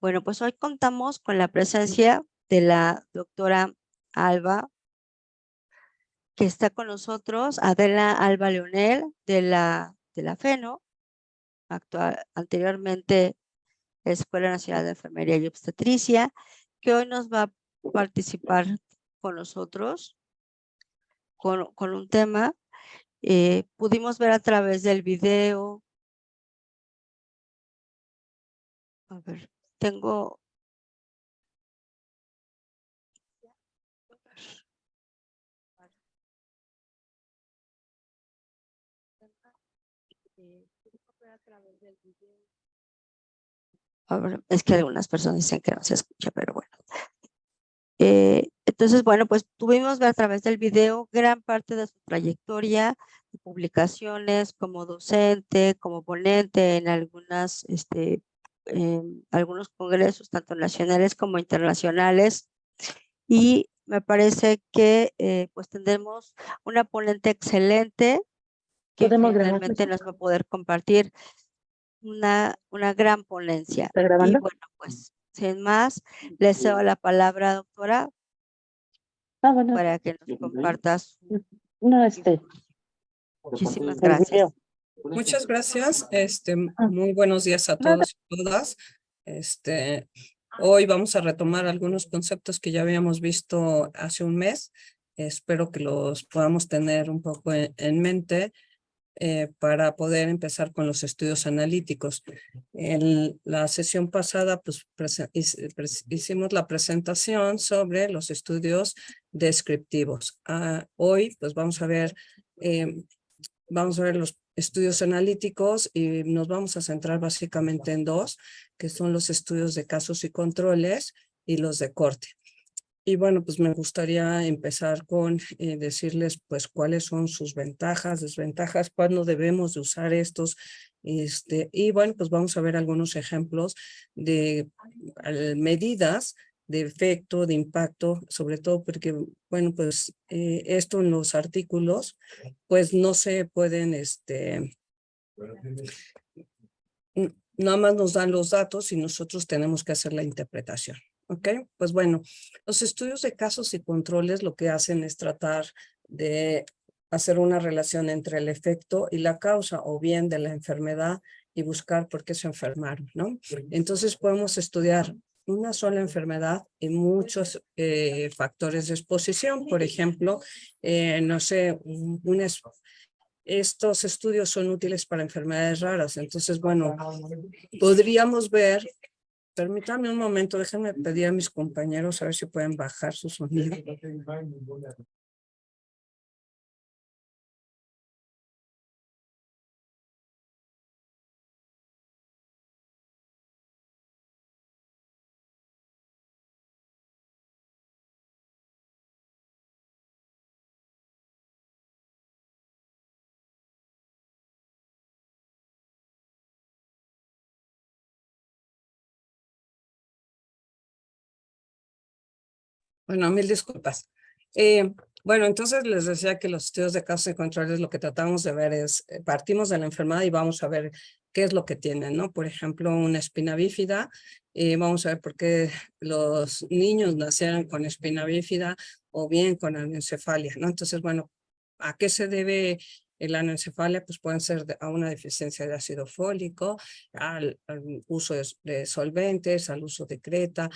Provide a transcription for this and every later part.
Bueno, pues hoy contamos con la presencia de la doctora Alba, que está con nosotros, Adela Alba Leonel, de la FENO, anteriormente Escuela Nacional de Enfermería y Obstetricia, que hoy nos va a participar con nosotros con un tema. Pudimos ver a través del video. A ver, tengo... pudimos ver a través del video. A ver, es que algunas personas dicen que no se escucha, pero bueno. Entonces, bueno, pues tuvimos ver a través del video gran parte de su trayectoria, de publicaciones como docente, como ponente en algunos congresos, tanto nacionales como internacionales. Y me parece que pues tendremos una ponente excelente que ¿Podemos grabar finalmente eso? nos va a poder compartir una gran ponencia. ¿Está Y grabando? bueno, pues sin más, le cedo la palabra, doctora, Bueno, para que nos compartas su no, información. Muchísimas el gracias. video. Muchas gracias. Ah, Muy buenos días a nada. todos y todas. Hoy vamos a retomar algunos conceptos que ya habíamos visto hace un mes. Espero que los podamos tener un poco en mente para poder empezar con los estudios analíticos. En la sesión pasada, pues, hicimos la presentación sobre los estudios descriptivos. Hoy, pues, vamos a ver los estudios analíticos y nos vamos a centrar básicamente en dos, que son los estudios de casos y controles y los de corte. Y bueno, pues me gustaría empezar con decirles pues cuáles son sus ventajas, desventajas, cuándo debemos de usar estos. Y bueno, pues vamos a ver algunos ejemplos de medidas de efecto, de impacto, sobre todo porque, bueno, pues esto en los artículos, pues no se pueden, nada más nos dan los datos y nosotros tenemos que hacer la interpretación. ¿Ok? Pues bueno, los estudios de casos y controles lo que hacen es tratar de hacer una relación entre el efecto y la causa, o bien de la enfermedad, y buscar por qué se enfermaron, ¿no? Entonces podemos estudiar una sola enfermedad y muchos factores de exposición. Por ejemplo, no sé, estos estudios son útiles para enfermedades raras. Entonces, bueno, podríamos ver, permítanme un momento, déjenme pedir a mis compañeros a ver si pueden bajar su sonido. Bueno, mil disculpas. Bueno, entonces les decía que los estudios de casos y controles lo que tratamos de ver es, partimos de la enfermedad y vamos a ver qué es lo que tienen, ¿no? Por ejemplo, una espina bífida, vamos a ver por qué los niños nacieron con espina bífida o bien con anencefalia, ¿no? Entonces, bueno, ¿a qué se debe la anencefalia? Pues pueden ser a una deficiencia de ácido fólico, al uso de solventes, al uso de creta,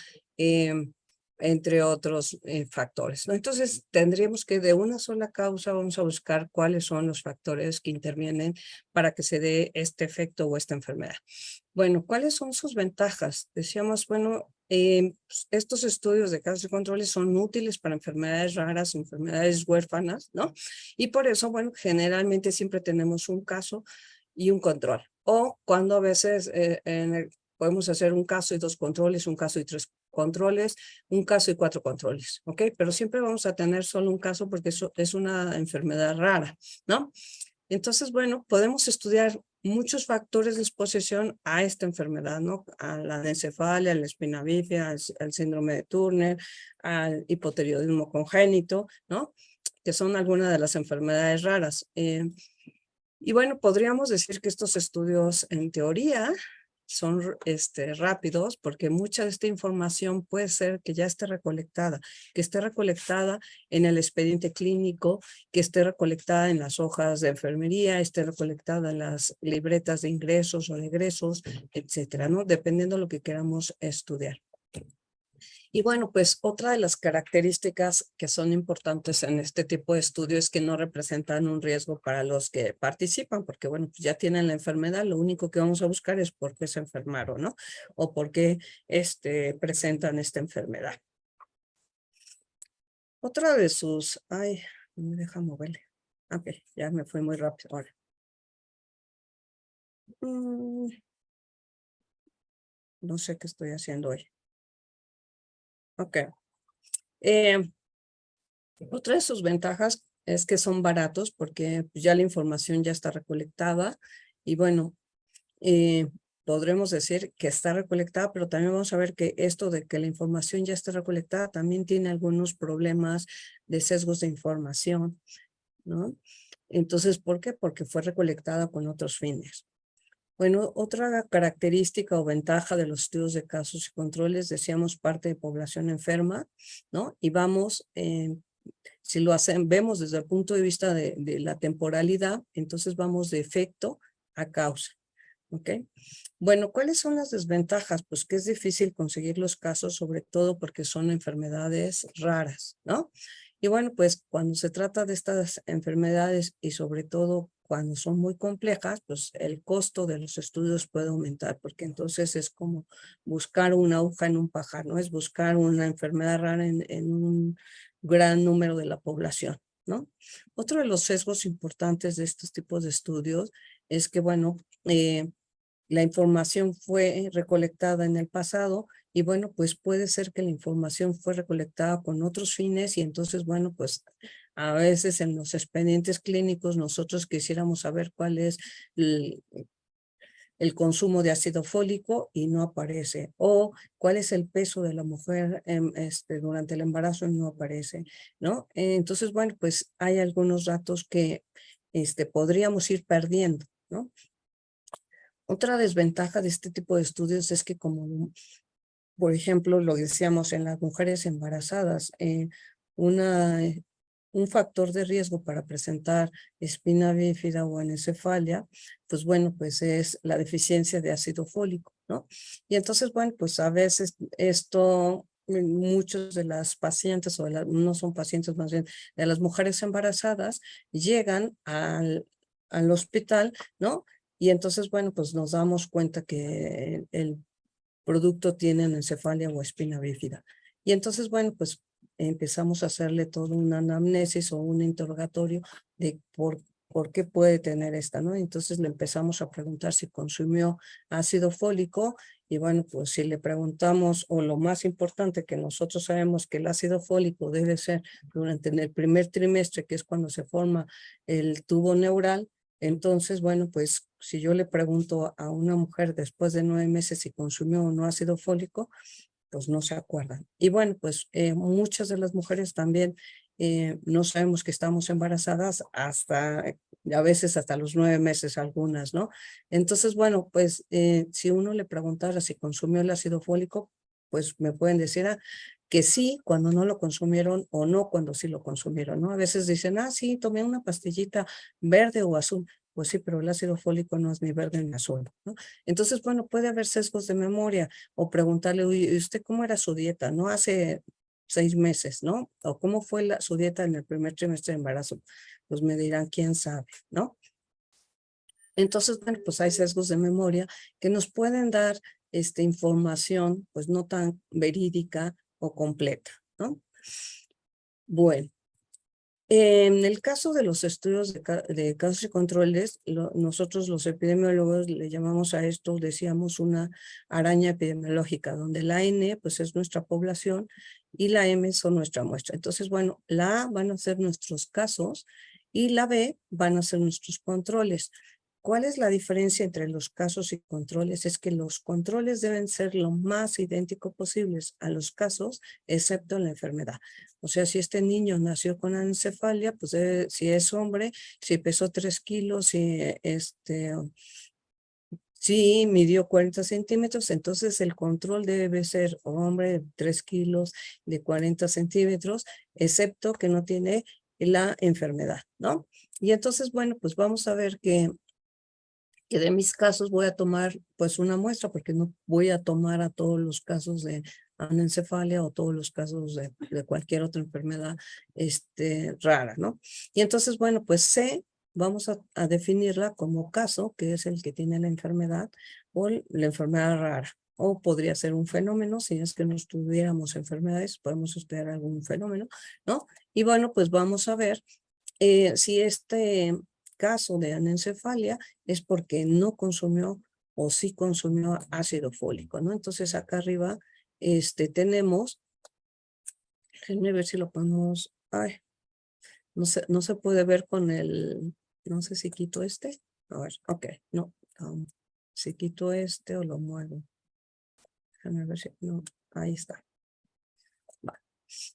entre otros factores, ¿no? Entonces, tendríamos que de una sola causa vamos a buscar cuáles son los factores que intervienen para que se dé este efecto o esta enfermedad. Bueno, ¿cuáles son sus ventajas? Decíamos, bueno, estos estudios de casos y controles son útiles para enfermedades raras, enfermedades huérfanas, ¿no? Y por eso, bueno, generalmente siempre tenemos un caso y un control. O cuando a veces podemos hacer un caso y dos controles, un caso y tres controles, un caso y cuatro controles, ¿ok? Pero siempre vamos a tener solo un caso porque eso es una enfermedad rara, ¿no? Entonces, bueno, podemos estudiar muchos factores de exposición a esta enfermedad, ¿no? A la anencefalia, a la espina bífida, al síndrome de Turner, al hipotiroidismo congénito, ¿no? Que son algunas de las enfermedades raras. Y bueno, podríamos decir que estos estudios, en teoría, son rápidos porque mucha de esta información puede ser que ya esté recolectada, en el expediente clínico, que esté recolectada en las hojas de enfermería, esté recolectada en las libretas de ingresos o de egresos, etcétera, ¿no? Dependiendo de lo que queramos estudiar. Y bueno, pues otra de las características que son importantes en este tipo de estudios es que no representan un riesgo para los que participan, porque bueno, pues ya tienen la enfermedad, lo único que vamos a buscar es por qué se enfermaron, ¿no? O por qué presentan esta enfermedad. Otra de sus, ay, no me deja moverle. Ok, ya me fue muy rápido ahora. No sé qué estoy haciendo hoy. Ok. Otra de sus ventajas es que son baratos porque ya la información ya está recolectada y bueno, podremos decir que está recolectada, pero también vamos a ver que esto de que la información ya está recolectada también tiene algunos problemas de sesgos de información, ¿no? Entonces, ¿por qué? Porque fue recolectada con otros fines. Bueno, otra característica o ventaja de los estudios de casos y controles, decíamos parte de población enferma, ¿no? Y vamos, si lo vemos desde el punto de vista de la temporalidad, entonces vamos de efecto a causa, ¿ok? Bueno, ¿cuáles son las desventajas? Pues que es difícil conseguir los casos, sobre todo porque son enfermedades raras, ¿no? Y bueno, pues cuando se trata de estas enfermedades y sobre todo cuando son muy complejas, pues el costo de los estudios puede aumentar, porque entonces es como buscar una aguja en un pajar, ¿no? Es buscar una enfermedad rara en un gran número de la población, ¿no? Otro de los sesgos importantes de estos tipos de estudios es que, bueno, la información fue recolectada en el pasado y bueno, pues puede ser que la información fue recolectada con otros fines y entonces, bueno, pues a veces en los expedientes clínicos nosotros quisiéramos saber cuál es el consumo de ácido fólico y no aparece, o cuál es el peso de la mujer durante el embarazo y no aparece, ¿no? Entonces, bueno, pues hay algunos datos que podríamos ir perdiendo, ¿no? Otra desventaja de este tipo de estudios es que como, por ejemplo, lo decíamos en las mujeres embarazadas, un factor de riesgo para presentar espina bífida o anencefalia, pues bueno, pues es la deficiencia de ácido fólico, ¿no? Y entonces, bueno, pues a veces esto, muchos de las pacientes, o no son pacientes más bien, de las mujeres embarazadas, llegan al hospital, ¿no? Y entonces, bueno, pues nos damos cuenta que el producto tiene anencefalia o espina bífida. Y entonces, bueno, pues empezamos a hacerle todo una anamnesis o un interrogatorio de por qué puede tener esta, ¿no? Entonces le empezamos a preguntar si consumió ácido fólico y bueno, pues si le preguntamos, o lo más importante que nosotros sabemos que el ácido fólico debe ser durante el primer trimestre, que es cuando se forma el tubo neural. Entonces, bueno, pues si yo le pregunto a una mujer después de 9 meses si consumió o no ácido fólico, pues no se acuerdan. Y bueno, pues muchas de las mujeres también no sabemos que estamos embarazadas hasta, a veces hasta los 9 meses algunas, ¿no? Entonces, bueno, pues si uno le preguntara si consumió el ácido fólico, pues me pueden decir que sí cuando no lo consumieron o no cuando sí lo consumieron, ¿no? A veces dicen, sí, tomé una pastillita verde o azul. Pues sí, pero el ácido fólico no es ni verde ni azul, ¿no? Entonces, bueno, puede haber sesgos de memoria o preguntarle, ¿y usted cómo era su dieta? ¿No? Hace 6 meses, ¿no? O cómo fue su dieta en el primer trimestre de embarazo. Pues me dirán, quién sabe, ¿no? Entonces, bueno, pues hay sesgos de memoria que nos pueden dar información, pues no tan verídica o completa, ¿no? Bueno. En el caso de los estudios de casos y controles, nosotros los epidemiólogos le llamamos a esto, decíamos, una araña epidemiológica, donde la N pues es nuestra población y la M son nuestra muestra. Entonces, bueno, la A van a ser nuestros casos y la B van a ser nuestros controles. ¿Cuál es la diferencia entre los casos y controles? Es que los controles deben ser lo más idéntico posibles a los casos, excepto la enfermedad. O sea, si este niño nació con anencefalia, pues si es hombre, si pesó 3 kilos, si sí midió 40 centímetros, entonces el control debe ser hombre de 3 kilos de 40 centímetros, excepto que no tiene la enfermedad, ¿no? Y entonces, bueno, pues vamos a ver que de mis casos voy a tomar pues una muestra, porque no voy a tomar a todos los casos de anencefalia o todos los casos de cualquier otra enfermedad rara, ¿no? Y entonces, bueno, pues vamos a definirla como caso, que es el que tiene la enfermedad o la enfermedad rara. O podría ser un fenómeno, si es que no estudiáramos enfermedades, podemos estudiar algún fenómeno, ¿no? Y bueno, pues vamos a ver si este caso de anencefalia es porque no consumió o sí consumió ácido fólico, ¿no? Entonces acá arriba tenemos, déjenme ver si lo ponemos, ay, no se puede ver con el, no sé si quito este, a ver, ok, no, si quito este o lo muevo, déjenme ver si, no, ahí está.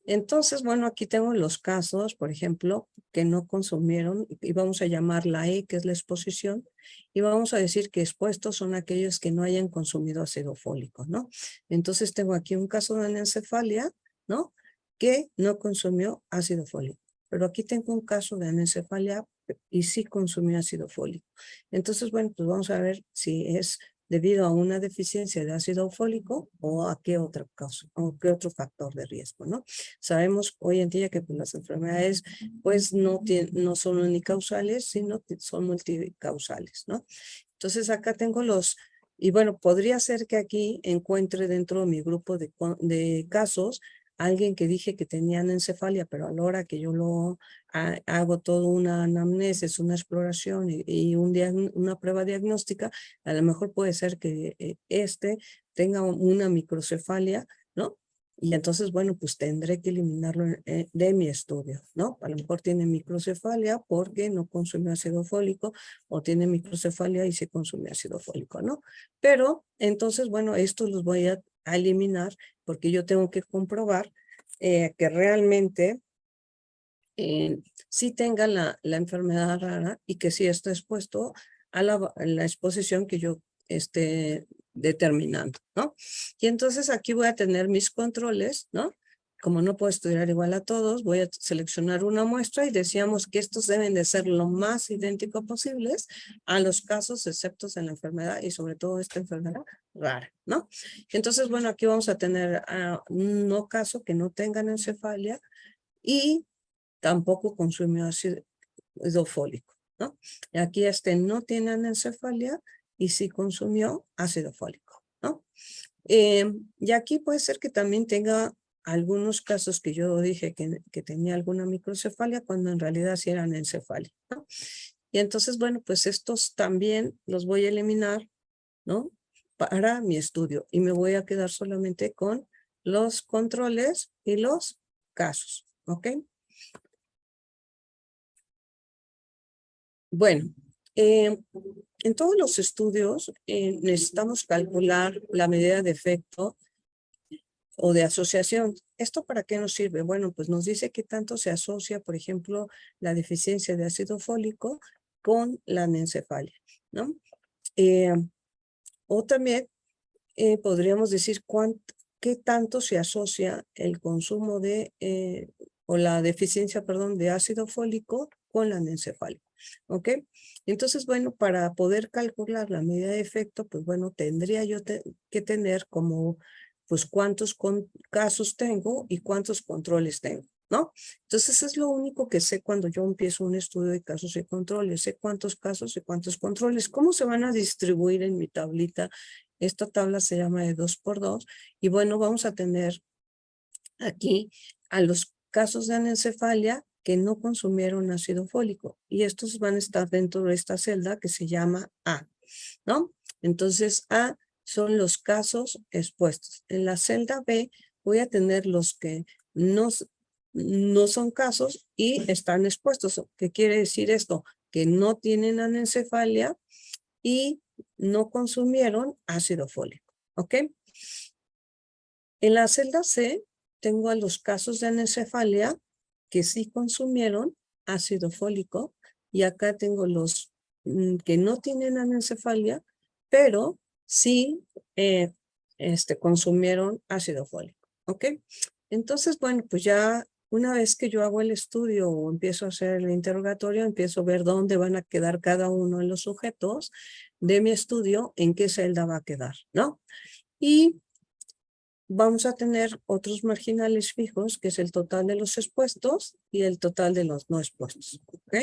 Entonces, bueno, aquí tengo los casos, por ejemplo, que no consumieron, y vamos a llamar la E, que es la exposición, y vamos a decir que expuestos son aquellos que no hayan consumido ácido fólico, ¿no? Entonces tengo aquí un caso de anencefalia, ¿no? Que no consumió ácido fólico. Pero aquí tengo un caso de anencefalia y sí consumió ácido fólico. Entonces, bueno, pues vamos a ver si es debido a una deficiencia de ácido fólico o a qué otra causa o qué otro factor de riesgo, ¿no? Sabemos hoy en día que pues, las enfermedades pues no son unicausales, sino que son multicausales, ¿no? Entonces acá tengo y bueno, podría ser que aquí encuentre dentro de mi grupo de casos alguien que dije que tenía anencefalia, pero a la hora que yo hago toda una anamnesis, una exploración y una prueba diagnóstica, a lo mejor puede ser que tenga una microcefalia, ¿no? Y entonces, bueno, pues tendré que eliminarlo de mi estudio, ¿no? A lo mejor tiene microcefalia porque no consumió ácido fólico o tiene microcefalia y se consume ácido fólico, ¿no? Pero entonces, bueno, estos los voy a eliminar porque yo tengo que comprobar que realmente sí tenga la enfermedad rara y que sí está expuesto a la exposición que yo esté determinando, ¿no? Y entonces aquí voy a tener mis controles, ¿no? Como no puedo estudiar igual a todos, voy a seleccionar una muestra y decíamos que estos deben de ser lo más idénticos posibles a los casos exceptos en la enfermedad y sobre todo esta enfermedad rara, ¿no? Entonces, bueno, aquí vamos a tener un no caso que no tengan encefalia y tampoco consumió ácido fólico, ¿no? Y aquí no tiene anencefalia y sí consumió ácido fólico, ¿no? Y aquí puede ser que también tenga algunos casos que yo dije que tenía alguna microcefalia cuando en realidad sí eran encefalia, ¿no? Y entonces, bueno, pues estos también los voy a eliminar, ¿no? Para mi estudio y me voy a quedar solamente con los controles y los casos, ¿ok? Bueno, en todos los estudios necesitamos calcular la medida de efecto o de asociación. ¿Esto para qué nos sirve? Bueno, pues nos dice qué tanto se asocia, por ejemplo, la deficiencia de ácido fólico con la anencefalia, ¿no? O también podríamos decir qué tanto se asocia el consumo o la deficiencia, perdón, de ácido fólico con la anencefalia, ¿ok? Entonces, bueno, para poder calcular la medida de efecto, pues bueno, tendría yo que tener como, pues cuántos casos tengo y cuántos controles tengo, ¿no? Entonces es lo único que sé cuando yo empiezo un estudio de casos y controles, sé cuántos casos y cuántos controles, cómo se van a distribuir en mi tablita. Esta tabla se llama de 2×2 y bueno, vamos a tener aquí a los casos de anencefalia que no consumieron ácido fólico y estos van a estar dentro de esta celda que se llama A, ¿no? Entonces A son los casos expuestos. En la celda B voy a tener los que no son casos y están expuestos. ¿Qué quiere decir esto? Que no tienen anencefalia y no consumieron ácido fólico, ¿ok? En la celda C tengo a los casos de anencefalia que sí consumieron ácido fólico y acá tengo los que no tienen anencefalia pero sí consumieron ácido fólico, ¿ok? Entonces, bueno, pues ya una vez que yo hago el estudio o empiezo a hacer el interrogatorio, empiezo a ver dónde van a quedar cada uno de los sujetos de mi estudio, en qué celda va a quedar, ¿no? Y vamos a tener otros marginales fijos, que es el total de los expuestos y el total de los no expuestos, ¿ok?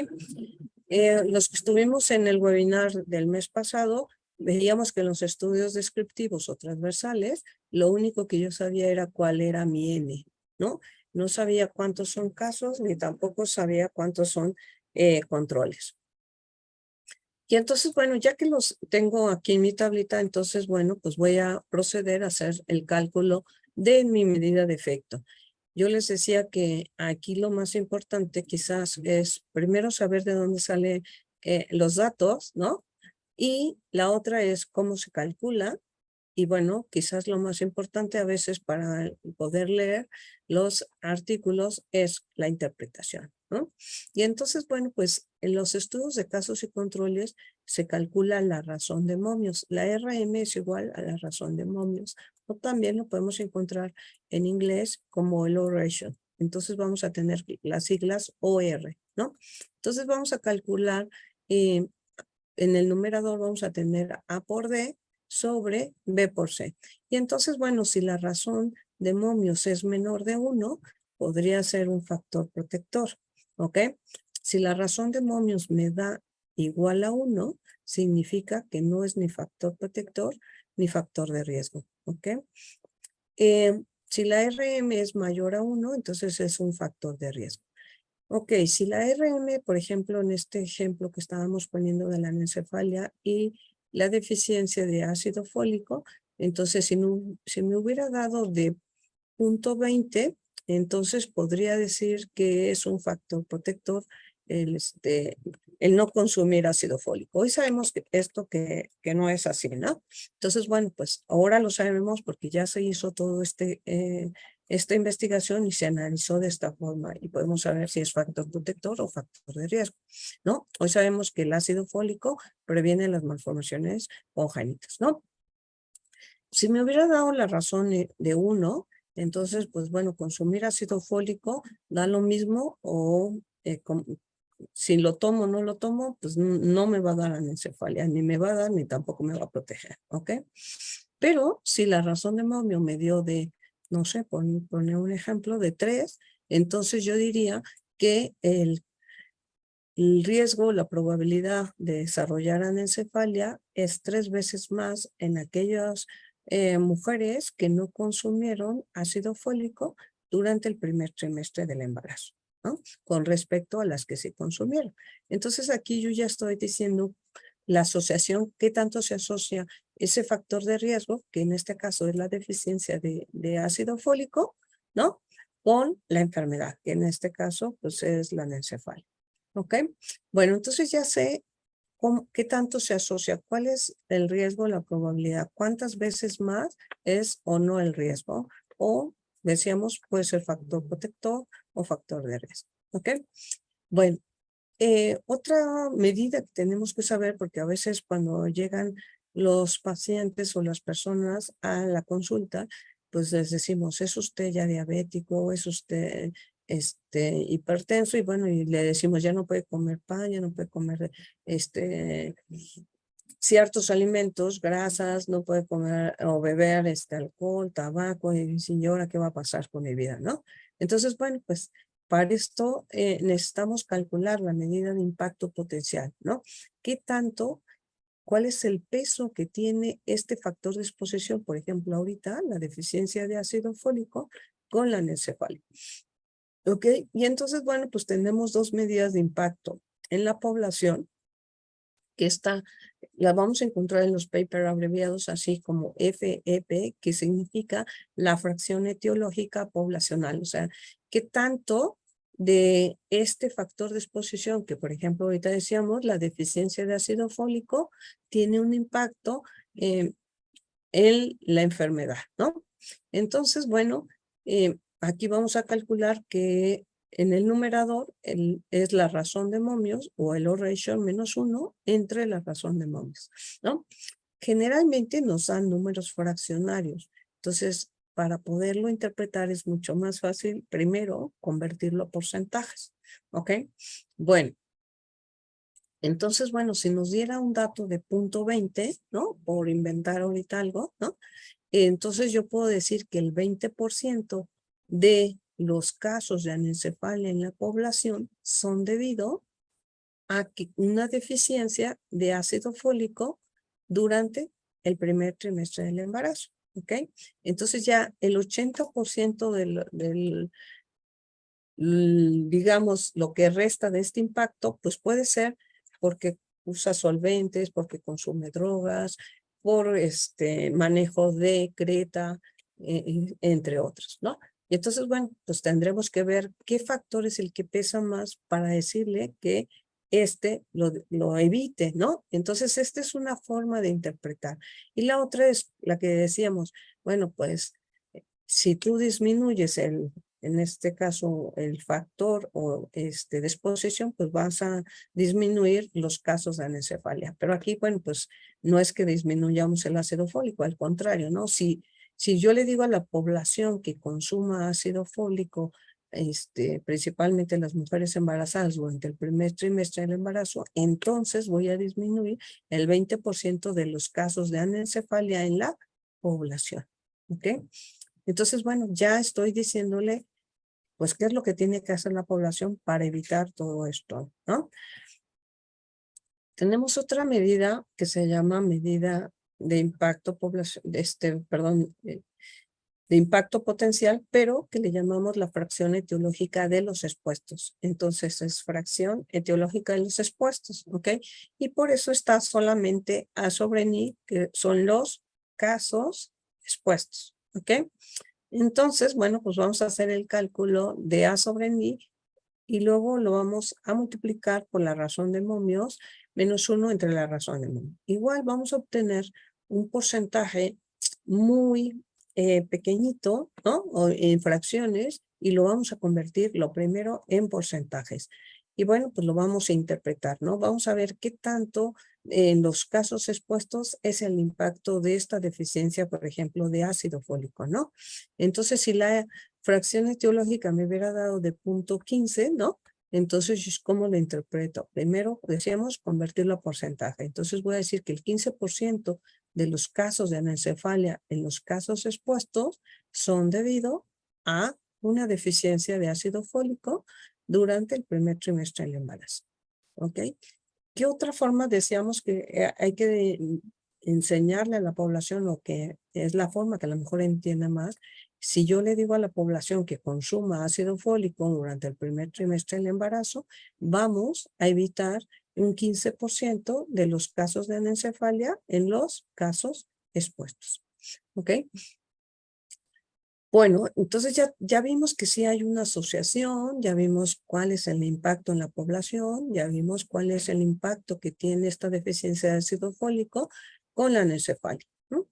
Los que estuvimos en el webinar del mes pasado, veíamos que en los estudios descriptivos o transversales, lo único que yo sabía era cuál era mi N, ¿no? No sabía cuántos son casos, ni tampoco sabía cuántos son controles. Y entonces, bueno, ya que los tengo aquí en mi tablita, entonces, bueno, pues voy a proceder a hacer el cálculo de mi medida de efecto. Yo les decía que aquí lo más importante quizás es primero saber de dónde salen los datos, ¿no? Y la otra es cómo se calcula. Y bueno, quizás lo más importante a veces para poder leer los artículos es la interpretación, ¿no? Y entonces, bueno, pues en los estudios de casos y controles se calcula la razón de momios. La RM es igual a la razón de momios. O también lo podemos encontrar en inglés como el O ratio. Entonces vamos a tener las siglas OR, ¿no? Entonces vamos a calcular, en el numerador vamos a tener A por D sobre B por C. Y entonces, bueno, si la razón de momios es menor de 1, podría ser un factor protector, ¿ok? Si la razón de momios me da igual a 1, significa que no es ni factor protector ni factor de riesgo, ¿ok? Si la RM es mayor a 1, entonces es un factor de riesgo. Ok, si la RM, por ejemplo, en este ejemplo que estábamos poniendo de la anencefalia y la deficiencia de ácido fólico, entonces si me hubiera dado de 0.20, entonces podría decir que es un factor protector el no consumir ácido fólico. Hoy sabemos que esto que no es así, ¿no? Entonces, bueno, pues ahora lo sabemos porque ya se hizo todo esta investigación y se analizó de esta forma y podemos saber si es factor protector o factor de riesgo, ¿no? Hoy sabemos que el ácido fólico previene las malformaciones congénitas, ¿no? Si me hubiera dado la razón de 1, entonces, pues bueno, consumir ácido fólico da lo mismo o si lo tomo o no lo tomo, pues no me va a dar anencefalia, ni me va a dar ni tampoco me va a proteger, ¿ok? Pero si la razón de momio me dio de, no sé, poner un ejemplo de 3, entonces yo diría que el riesgo, la probabilidad de desarrollar anencefalia es 3 veces más en aquellas mujeres que no consumieron ácido fólico durante el primer trimestre del embarazo, ¿no? Con respecto a las que sí consumieron. Entonces aquí yo ya estoy diciendo la asociación, qué tanto se asocia ese factor de riesgo, que en este caso es la deficiencia de ácido fólico, ¿no? Con la enfermedad, que en este caso pues es la anencefalia. ¿Ok? Bueno, entonces ya sé qué tanto se asocia, cuál es el riesgo, la probabilidad, cuántas veces más es o no el riesgo, o decíamos puede ser factor protector o factor de riesgo. ¿Ok? Bueno, otra medida que tenemos que saber, porque a veces cuando llegan los pacientes o las personas a la consulta, pues les decimos, ¿es usted ya diabético? ¿Es usted hipertenso? Y bueno, y le decimos, ya no puede comer pan, ya no puede comer ciertos alimentos, grasas, no puede comer o beber alcohol, tabaco, y señora, ¿qué va a pasar con mi vida? ¿No? Entonces, bueno, pues para esto necesitamos calcular la medida de impacto potencial, ¿no? ¿Qué tanto, cuál es el peso que tiene este factor de exposición? Por ejemplo, ahorita la deficiencia de ácido fólico con la anencefalia. ¿Ok? Y entonces, bueno, pues tenemos 2 medidas de impacto en la población, que la vamos a encontrar en los papers abreviados así como FEP, que significa la fracción etiológica poblacional. O sea, qué tanto de este factor de exposición, que por ejemplo ahorita decíamos, la deficiencia de ácido fólico, tiene un impacto en la enfermedad, ¿no? Entonces, bueno, aquí vamos a calcular que en el numerador es la razón de momios o el O ratio menos 1 entre la razón de momios, ¿no? generalmente nos dan números fraccionarios. Entonces, para poderlo interpretar es mucho más fácil, primero, convertirlo a porcentajes. ¿Ok? Bueno. Entonces, bueno, si nos diera un dato de 0.20, ¿no? Por inventar ahorita algo, ¿no? Entonces yo puedo decir que el 20% de los casos de anencefalia en la población son debido a que una deficiencia de ácido fólico durante el primer trimestre del embarazo. ¿Ok? Entonces ya el 80% digamos, lo que resta de este impacto, pues puede ser porque usa solventes, porque consume drogas, por manejo de creta, entre otros, ¿no? Y entonces, bueno, pues tendremos que ver qué factor es el que pesa más para decirle que lo evite, ¿no? Entonces, esta es una forma de interpretar. Y la otra es la que decíamos, bueno, pues, si tú disminuyes en este caso, el factor o de exposición, pues vas a disminuir los casos de anencefalia. Pero aquí, bueno, pues no es que disminuyamos el ácido fólico, al contrario, ¿no? Si yo le digo a la población que consuma ácido fólico, principalmente las mujeres embarazadas durante el primer trimestre del embarazo, entonces voy a disminuir el 20% de los casos de anencefalia en la población. ¿Ok? Entonces, bueno, ya estoy diciéndole, pues, qué es lo que tiene que hacer la población para evitar todo esto, ¿no? Tenemos otra medida que se llama medida de impacto de impacto potencial, pero que le llamamos la fracción etiológica de los expuestos. Entonces, es fracción etiológica de los expuestos, ¿ok? Y por eso está solamente A sobre N, que son los casos expuestos, ¿ok? Entonces, bueno, pues vamos a hacer el cálculo de A sobre N y luego lo vamos a multiplicar por la razón de momios menos 1 entre la razón de momios. Igual vamos a obtener un porcentaje muy pequeñito, ¿no? O en fracciones, y lo vamos a convertir lo primero en porcentajes. Y bueno, pues lo vamos a interpretar, ¿no? Vamos a ver qué tanto en los casos expuestos es el impacto de esta deficiencia, por ejemplo, de ácido fólico, ¿no? Entonces, si la fracción etiológica me hubiera dado de 0.15, ¿no? Entonces, ¿cómo lo interpreto? Primero, decíamos, convertirlo a porcentaje. Entonces, voy a decir que el 15% de los casos de anencefalia en los casos expuestos son debido a una deficiencia de ácido fólico durante el primer trimestre del embarazo. ¿Ok? ¿Qué otra forma decíamos que hay que enseñarle a la población, o que es la forma que a lo mejor entienda más? Si yo le digo a la población que consuma ácido fólico durante el primer trimestre del embarazo, vamos a evitar un 15% de los casos de anencefalia en los casos expuestos. ¿Ok? Bueno, entonces ya vimos que sí hay una asociación, ya vimos cuál es el impacto en la población, ya vimos cuál es el impacto que tiene esta deficiencia de ácido fólico con la anencefalia, ¿no?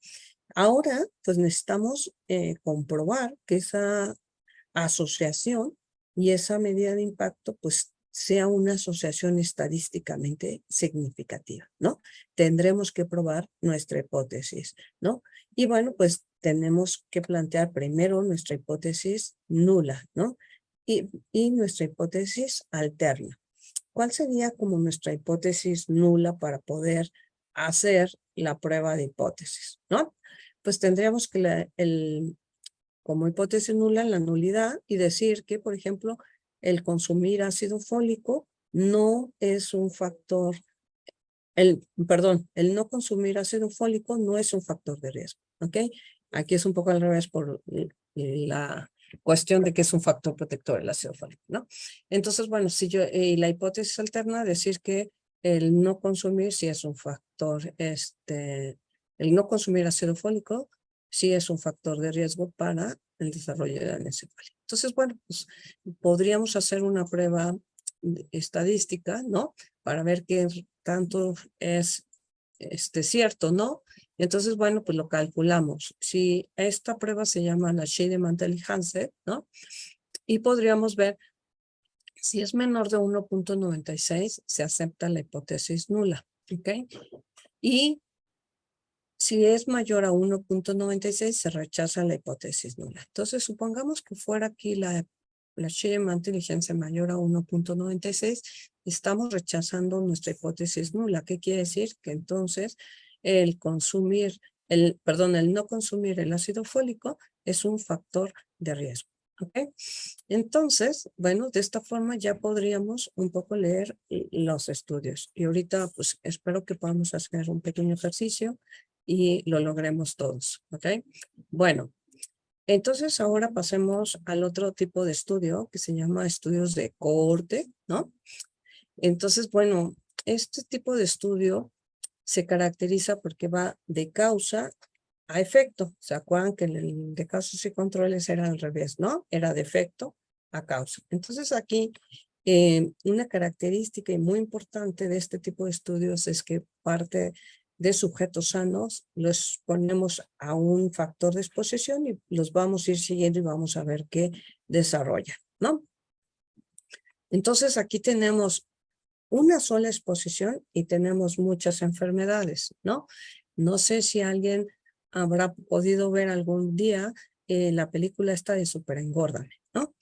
Ahora, pues necesitamos comprobar que esa asociación y esa medida de impacto, pues sea una asociación estadísticamente significativa, ¿no? Tendremos que probar nuestra hipótesis, ¿no? Y bueno, pues tenemos que plantear primero nuestra hipótesis nula, ¿no? Y nuestra hipótesis alterna. ¿Cuál sería como nuestra hipótesis nula para poder hacer la prueba de hipótesis, ¿no? Pues tendríamos que como hipótesis nula la nulidad y decir que, por ejemplo, el consumir ácido fólico no es un factor, el no consumir ácido fólico no es un factor de riesgo, ¿ok? Aquí es un poco al revés por la cuestión de que es un factor protector el ácido fólico, ¿no? Entonces, bueno, si yo, la hipótesis alterna, decir que el no consumir sí es un factor, el no consumir ácido fólico sí es un factor de riesgo para el desarrollo de anencefalia. Entonces, bueno, pues podríamos hacer una prueba estadística, ¿no? Para ver qué tanto es cierto, ¿no? Entonces, bueno, pues lo calculamos. Si esta prueba se llama la Scheidemann-Mantel y Hansen, ¿no? Y podríamos ver si es menor de 1.96, se acepta la hipótesis nula, ¿ok? Y Si es mayor a 1.96, se rechaza la hipótesis nula. Entonces, supongamos que fuera aquí la Schirmer inteligencia mayor a 1.96, estamos rechazando nuestra hipótesis nula. ¿Qué quiere decir? Que entonces el no consumir el ácido fólico es un factor de riesgo. ¿Ok? Entonces, bueno, de esta forma ya podríamos un poco leer los estudios. Y ahorita, pues, espero que podamos hacer un pequeño ejercicio y lo logremos todos. ¿Ok? Bueno. Entonces, ahora pasemos al otro tipo de estudio que se llama estudios de cohorte, ¿no? Entonces, bueno, este tipo de estudio se caracteriza porque va de causa a efecto. ¿Se acuerdan que el de causas y controles era al revés, no? Era de efecto a causa. Entonces, aquí una característica y muy importante de este tipo de estudios es que parte de sujetos sanos los ponemos a un factor de exposición y los vamos a ir siguiendo y vamos a ver qué desarrolla, ¿no? Entonces aquí tenemos una sola exposición y tenemos muchas enfermedades, ¿no? No sé si alguien habrá podido ver algún día la película esta de Super Engórdame, ¿no?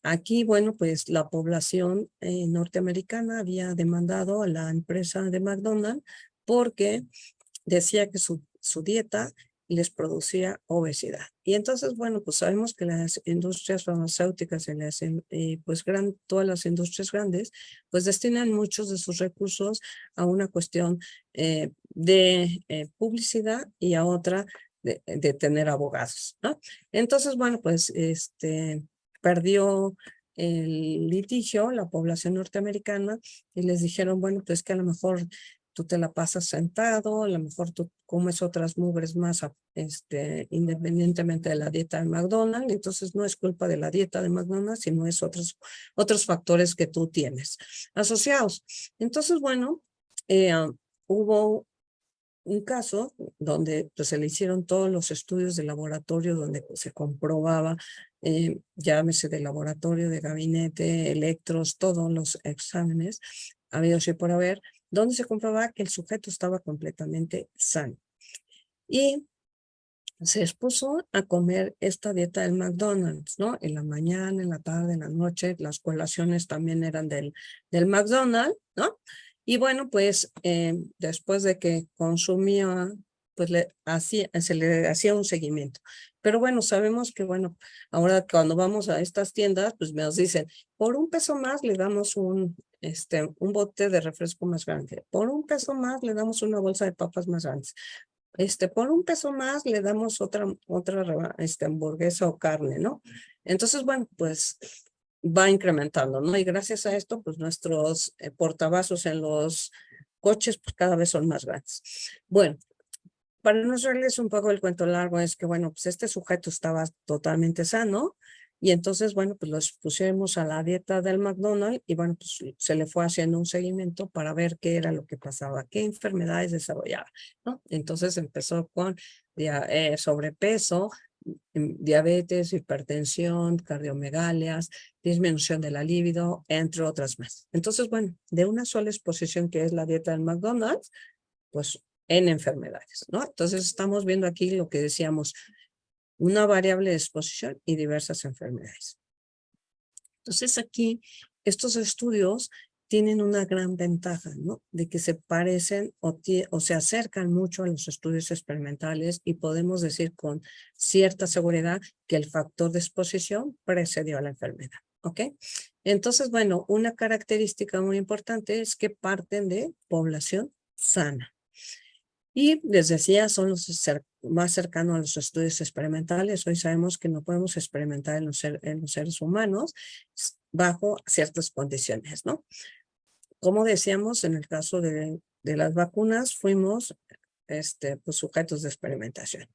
Aquí, bueno, pues la población norteamericana había demandado a la empresa de McDonald's porque decía que su dieta les producía obesidad. Y entonces, bueno, pues sabemos que las industrias farmacéuticas y pues todas las industrias grandes, pues destinan muchos de sus recursos a una cuestión de publicidad y a otra de tener abogados, ¿no? Entonces, bueno, pues perdió el litigio la población norteamericana y les dijeron, bueno, pues que a lo mejor tú te la pasas sentado, a lo mejor tú comes otras mugres más independientemente de la dieta de McDonald's, entonces no es culpa de la dieta de McDonald's, sino es otros factores que tú tienes asociados. Entonces, bueno, hubo un caso donde pues, se le hicieron todos los estudios de laboratorio donde se comprobaba, llámese de laboratorio, de gabinete, electros, todos los exámenes habidos y por haber, donde se comprobaba que el sujeto estaba completamente sano. Y se expuso a comer esta dieta del McDonald's, ¿no? En la mañana, en la tarde, en la noche, las colaciones también eran del McDonald's, ¿no? Y bueno, pues después de que consumía, pues se le hacía un seguimiento. Pero bueno, sabemos que bueno, ahora cuando vamos a estas tiendas, pues nos dicen, por $1 más le damos un bote de refresco más grande. Por $1 más le damos una bolsa de papas más grandes. Por $1 más le damos otra hamburguesa o carne, ¿no? Entonces, bueno, pues va incrementando, ¿no? Y gracias a esto, pues nuestros portavasos en los coches, pues cada vez son más grandes. Bueno, para no hacerles un poco el cuento largo, es que, bueno, pues este sujeto estaba totalmente sano, y entonces, bueno, pues los pusimos a la dieta del McDonald's y bueno, pues se le fue haciendo un seguimiento para ver qué era lo que pasaba, qué enfermedades desarrollaba, ¿no? Entonces empezó con sobrepeso, diabetes, hipertensión, cardiomegalias, disminución de la libido, entre otras más. Entonces, bueno, de una sola exposición que es la dieta del McDonald's, pues en enfermedades, ¿no? Entonces estamos viendo aquí lo que decíamos, una variable de exposición y diversas enfermedades. Entonces aquí estos estudios tienen una gran ventaja, ¿no? De que se parecen o se acercan mucho a los estudios experimentales y podemos decir con cierta seguridad que el factor de exposición precedió a la enfermedad, ¿ok? Entonces, bueno, una característica muy importante es que parten de población sana. Y les decía, son los más cercanos a los estudios experimentales. Hoy sabemos que no podemos experimentar en los seres humanos bajo ciertas condiciones, ¿no? Como decíamos, en el caso de las vacunas, fuimos pues, sujetos de experimentación.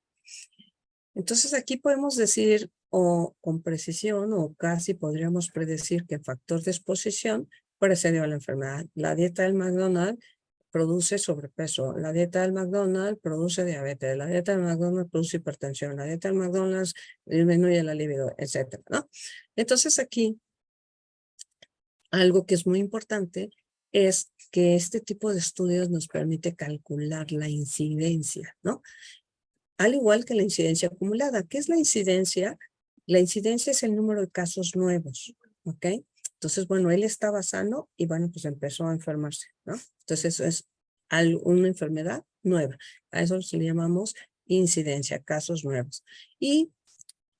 Entonces aquí podemos decir, o con precisión, o casi podríamos predecir que el factor de exposición precedió a la enfermedad. La dieta del McDonald's produce sobrepeso, la dieta del McDonald's produce diabetes, la dieta del McDonald's produce hipertensión, la dieta del McDonald's disminuye la libido, etcétera, ¿no? Entonces aquí, algo que es muy importante es que este tipo de estudios nos permite calcular la incidencia, ¿no? Al igual que la incidencia acumulada. ¿Qué es la incidencia? La incidencia es el número de casos nuevos, ¿ok? Entonces, bueno, él estaba sano y bueno, pues empezó a enfermarse, ¿no? Entonces, eso es una enfermedad nueva. A eso le llamamos incidencia, casos nuevos. Y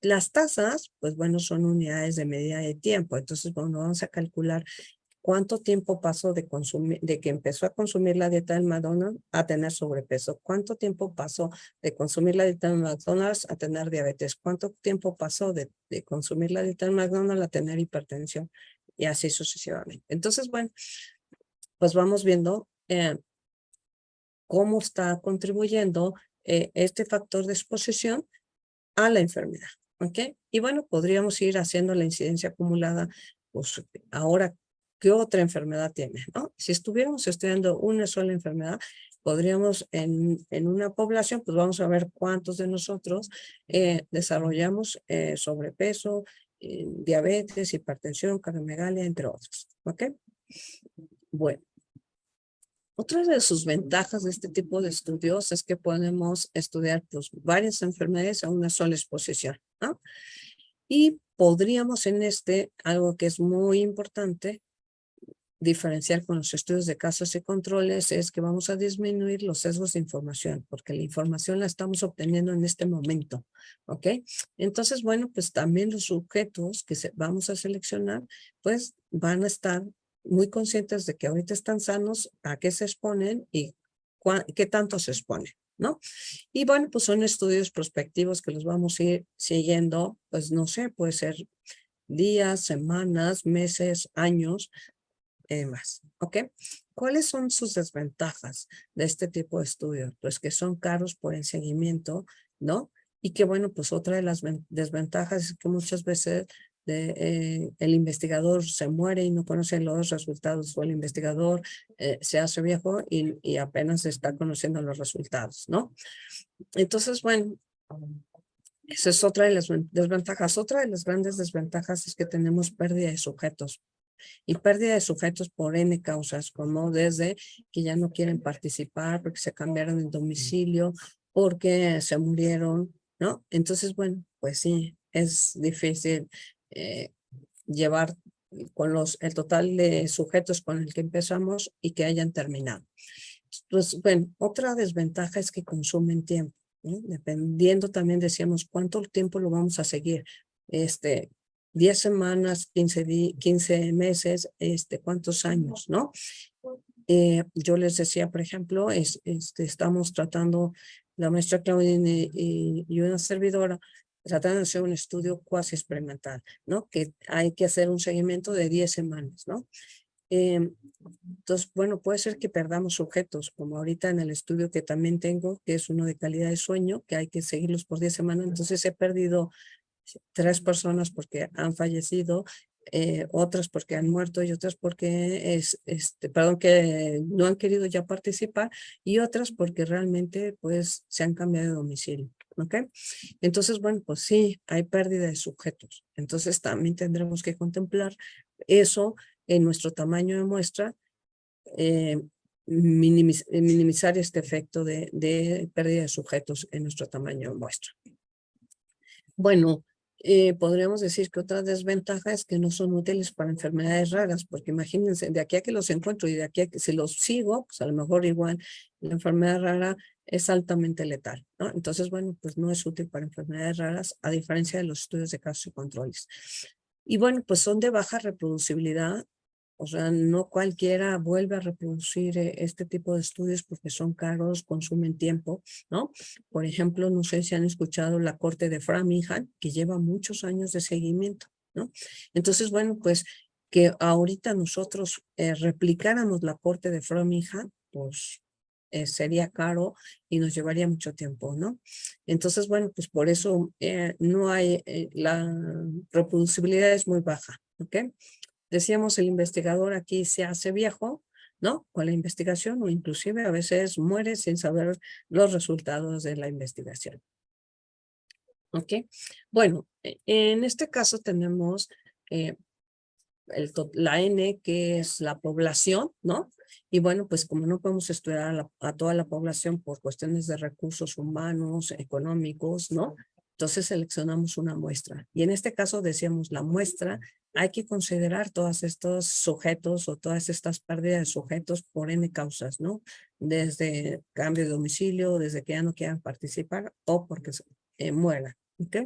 las tasas, pues bueno, son unidades de medida de tiempo. Entonces, bueno, vamos a calcular cuánto tiempo pasó de consumir, de que empezó a consumir la dieta del McDonald's a tener sobrepeso. ¿Cuánto tiempo pasó de consumir la dieta del McDonald's a tener diabetes? ¿Cuánto tiempo pasó de consumir la dieta del McDonald's a tener hipertensión? Y así sucesivamente. Entonces, bueno, pues vamos viendo cómo está contribuyendo este factor de exposición a la enfermedad, ¿ok? Y bueno, podríamos ir haciendo la incidencia acumulada, pues ahora, ¿qué otra enfermedad tiene, no? Si estuviéramos estudiando una sola enfermedad, podríamos en una población, pues vamos a ver cuántos de nosotros desarrollamos sobrepeso, diabetes, hipertensión, cardiomegalia, entre otros, ¿ok? Bueno. Otra de sus ventajas de este tipo de estudios es que podemos estudiar pues, varias enfermedades a una sola exposición, ¿no? Y podríamos en algo que es muy importante, diferenciar con los estudios de casos y controles, es que vamos a disminuir los sesgos de información, porque la información la estamos obteniendo en este momento, ¿ok? Entonces, bueno, pues también los sujetos que vamos a seleccionar, pues van a estar muy conscientes de que ahorita están sanos, a qué se exponen y qué tanto se exponen, ¿no? Y bueno, pues son estudios prospectivos que los vamos a ir siguiendo, pues no sé, puede ser días, semanas, meses, años, más, ¿ok? ¿Cuáles son sus desventajas de este tipo de estudios? Pues que son caros por el seguimiento, ¿no? Y que bueno, pues otra de las desventajas es que muchas veces el investigador se muere y no conoce los resultados, o el investigador se hace viejo y apenas está conociendo los resultados, ¿no? Entonces, bueno, esa es otra de las desventajas. Otra de las grandes desventajas es que tenemos pérdida de sujetos. Y pérdida de sujetos por N causas, como desde que ya no quieren participar, porque se cambiaron de domicilio, porque se murieron, ¿no? Entonces, bueno, pues sí, es difícil llevar con el total de sujetos con el que empezamos y que hayan terminado. Pues, bueno, otra desventaja es que consumen tiempo, ¿no? Dependiendo también, decíamos, cuánto tiempo lo vamos a seguir. 10 semanas, 15 meses, cuántos años, ¿no? Yo les decía, por ejemplo, estamos tratando, la maestra Claudine y una servidora, tratando de hacer un estudio cuasi experimental, ¿no? Que hay que hacer un seguimiento de 10 semanas, ¿no? Entonces, bueno, puede ser que perdamos sujetos, como ahorita en el estudio que también tengo, que es uno de calidad de sueño, que hay que seguirlos por 10 semanas, entonces he perdido 3 personas porque han fallecido, otras porque han muerto y otras porque perdón, que no han querido ya participar y otras porque realmente pues se han cambiado de domicilio, ¿ok? Entonces, bueno, pues sí, hay pérdida de sujetos. Entonces también tendremos que contemplar eso en nuestro tamaño de muestra, minimizar este efecto de pérdida de sujetos en nuestro tamaño de muestra. Bueno, podríamos decir que otra desventaja es que no son útiles para enfermedades raras, porque imagínense, de aquí a que los encuentro y de aquí a que si los sigo, pues a lo mejor igual la enfermedad rara es altamente letal, ¿no? Entonces, bueno, pues no es útil para enfermedades raras, a diferencia de los estudios de casos y controles. Y bueno, pues son de baja reproducibilidad. O sea, no cualquiera vuelve a reproducir este tipo de estudios porque son caros, consumen tiempo, ¿no? Por ejemplo, no sé si han escuchado la corte de Framingham, que lleva muchos años de seguimiento, ¿no? Entonces, bueno, pues que ahorita nosotros replicáramos la corte de Framingham, pues sería caro y nos llevaría mucho tiempo, ¿no? Entonces, bueno, pues por eso no hay, la reproducibilidad es muy baja, ¿ok? Decíamos, el investigador aquí se hace viejo, ¿no? Con la investigación o inclusive a veces muere sin saber los resultados de la investigación. ¿Ok? Bueno, en este caso tenemos la N, que es la población, ¿no? Y bueno, pues como no podemos estudiar a toda la población por cuestiones de recursos humanos, económicos, ¿no? Entonces seleccionamos una muestra. Y en este caso decíamos la muestra, hay que considerar todos estos sujetos o todas estas pérdidas de sujetos por N causas, ¿no? Desde cambio de domicilio, desde que ya no quieran participar o porque mueran. ¿Ok?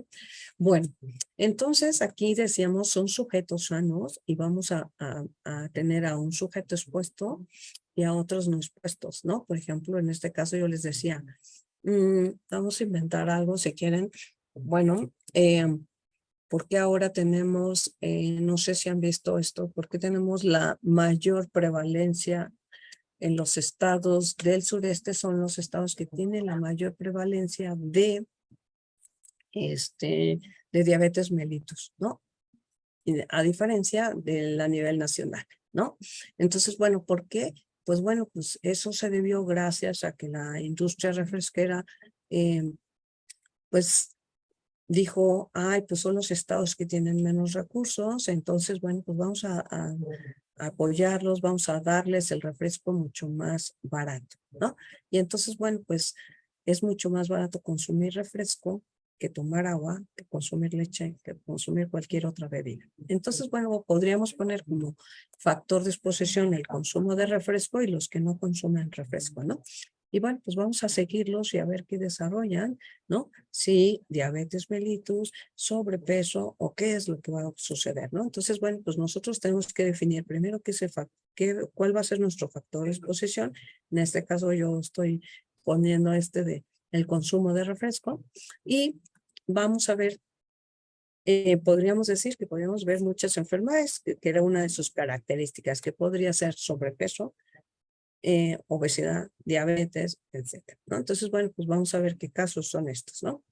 Bueno, entonces aquí decíamos son sujetos sanos y vamos a tener a un sujeto expuesto y a otros no expuestos, ¿no? Por ejemplo, en este caso yo les decía, vamos a inventar algo si quieren. Bueno, porque ahora tenemos, no sé si han visto esto, porque tenemos la mayor prevalencia en los estados del sureste, son los estados que tienen la mayor prevalencia de diabetes mellitus, ¿no? A diferencia del a nivel nacional, ¿no? Entonces, bueno, ¿por qué? Pues bueno, pues eso se debió gracias a que la industria refresquera, pues dijo, ay, pues son los estados que tienen menos recursos, entonces, bueno, pues vamos a apoyarlos, vamos a darles el refresco mucho más barato, ¿no? Y entonces, bueno, pues es mucho más barato consumir refresco que tomar agua, que consumir leche, que consumir cualquier otra bebida. Entonces, bueno, podríamos poner como factor de exposición el consumo de refresco y los que no consumen refresco, ¿no? Y bueno, pues vamos a seguirlos y a ver qué desarrollan, ¿no? Si diabetes mellitus, sobrepeso o qué es lo que va a suceder, ¿no? Entonces, bueno, pues nosotros tenemos que definir primero cuál va a ser nuestro factor de exposición. En este caso yo estoy poniendo de el consumo de refresco y vamos a ver, podríamos decir que podríamos ver muchas enfermedades, que era una de sus características, que podría ser sobrepeso, obesidad, diabetes, etcétera, ¿no? Entonces, bueno, pues vamos a ver qué casos son estos, ¿no?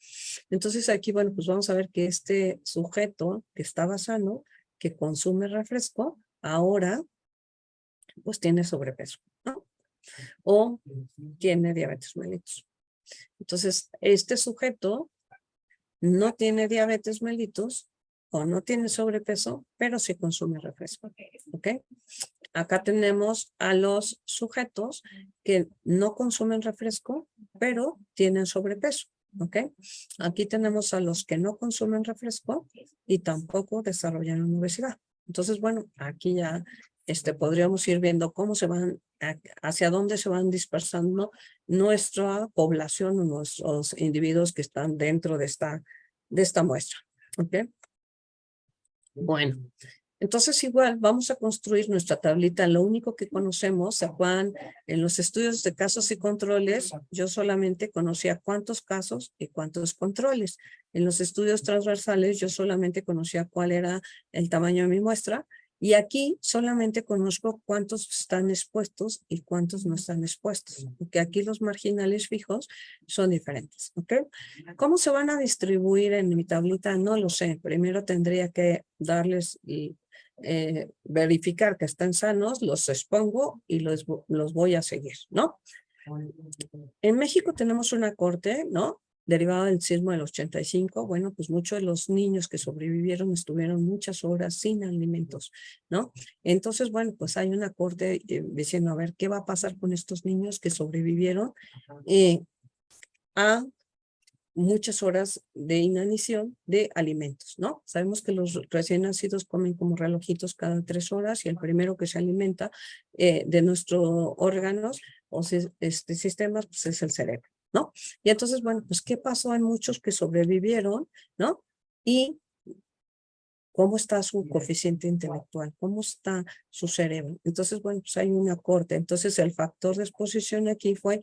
Entonces aquí, bueno, pues vamos a ver que este sujeto que estaba sano, que consume refresco, ahora pues tiene sobrepeso, ¿no? O tiene diabetes mellitus. Entonces, este sujeto no tiene diabetes mellitus o no tiene sobrepeso, pero sí consume refresco, ¿ok? Acá tenemos a los sujetos que no consumen refresco, pero tienen sobrepeso, ¿ok? Aquí tenemos a los que no consumen refresco y tampoco desarrollan una obesidad. Entonces, bueno, aquí ya podríamos ir viendo cómo se van, hacia dónde se van dispersando nuestra población o nuestros individuos que están dentro de esta muestra, ¿ok? Bueno, entonces igual vamos a construir nuestra tablita. Lo único que conocemos, ¿se acuerdan? En los estudios de casos y controles, yo solamente conocía cuántos casos y cuántos controles. En los estudios transversales, yo solamente conocía cuál era el tamaño de mi muestra. Y aquí solamente conozco cuántos están expuestos y cuántos no están expuestos. Porque aquí los marginales fijos son diferentes. ¿Ok? ¿Cómo se van a distribuir en mi tablita? No lo sé. Primero tendría que darles y verificar que están sanos, los expongo y los voy a seguir, ¿no? En México tenemos una corte, ¿no? Derivada del sismo del 85, bueno, pues muchos de los niños que sobrevivieron estuvieron muchas horas sin alimentos, ¿no? Entonces, bueno, pues hay una corte diciendo, a ver, ¿qué va a pasar con estos niños que sobrevivieron a muchas horas de inanición de alimentos, ¿no? Sabemos que los recién nacidos comen como relojitos cada 3 horas y el primero que se alimenta de nuestros órganos o sistemas pues es el cerebro, ¿no? Y entonces, bueno, pues ¿qué pasó? Hay muchos que sobrevivieron, ¿no? Y ¿cómo está su coeficiente intelectual? ¿Cómo está su cerebro? Entonces, bueno, pues hay una corte. Entonces, el factor de exposición aquí fue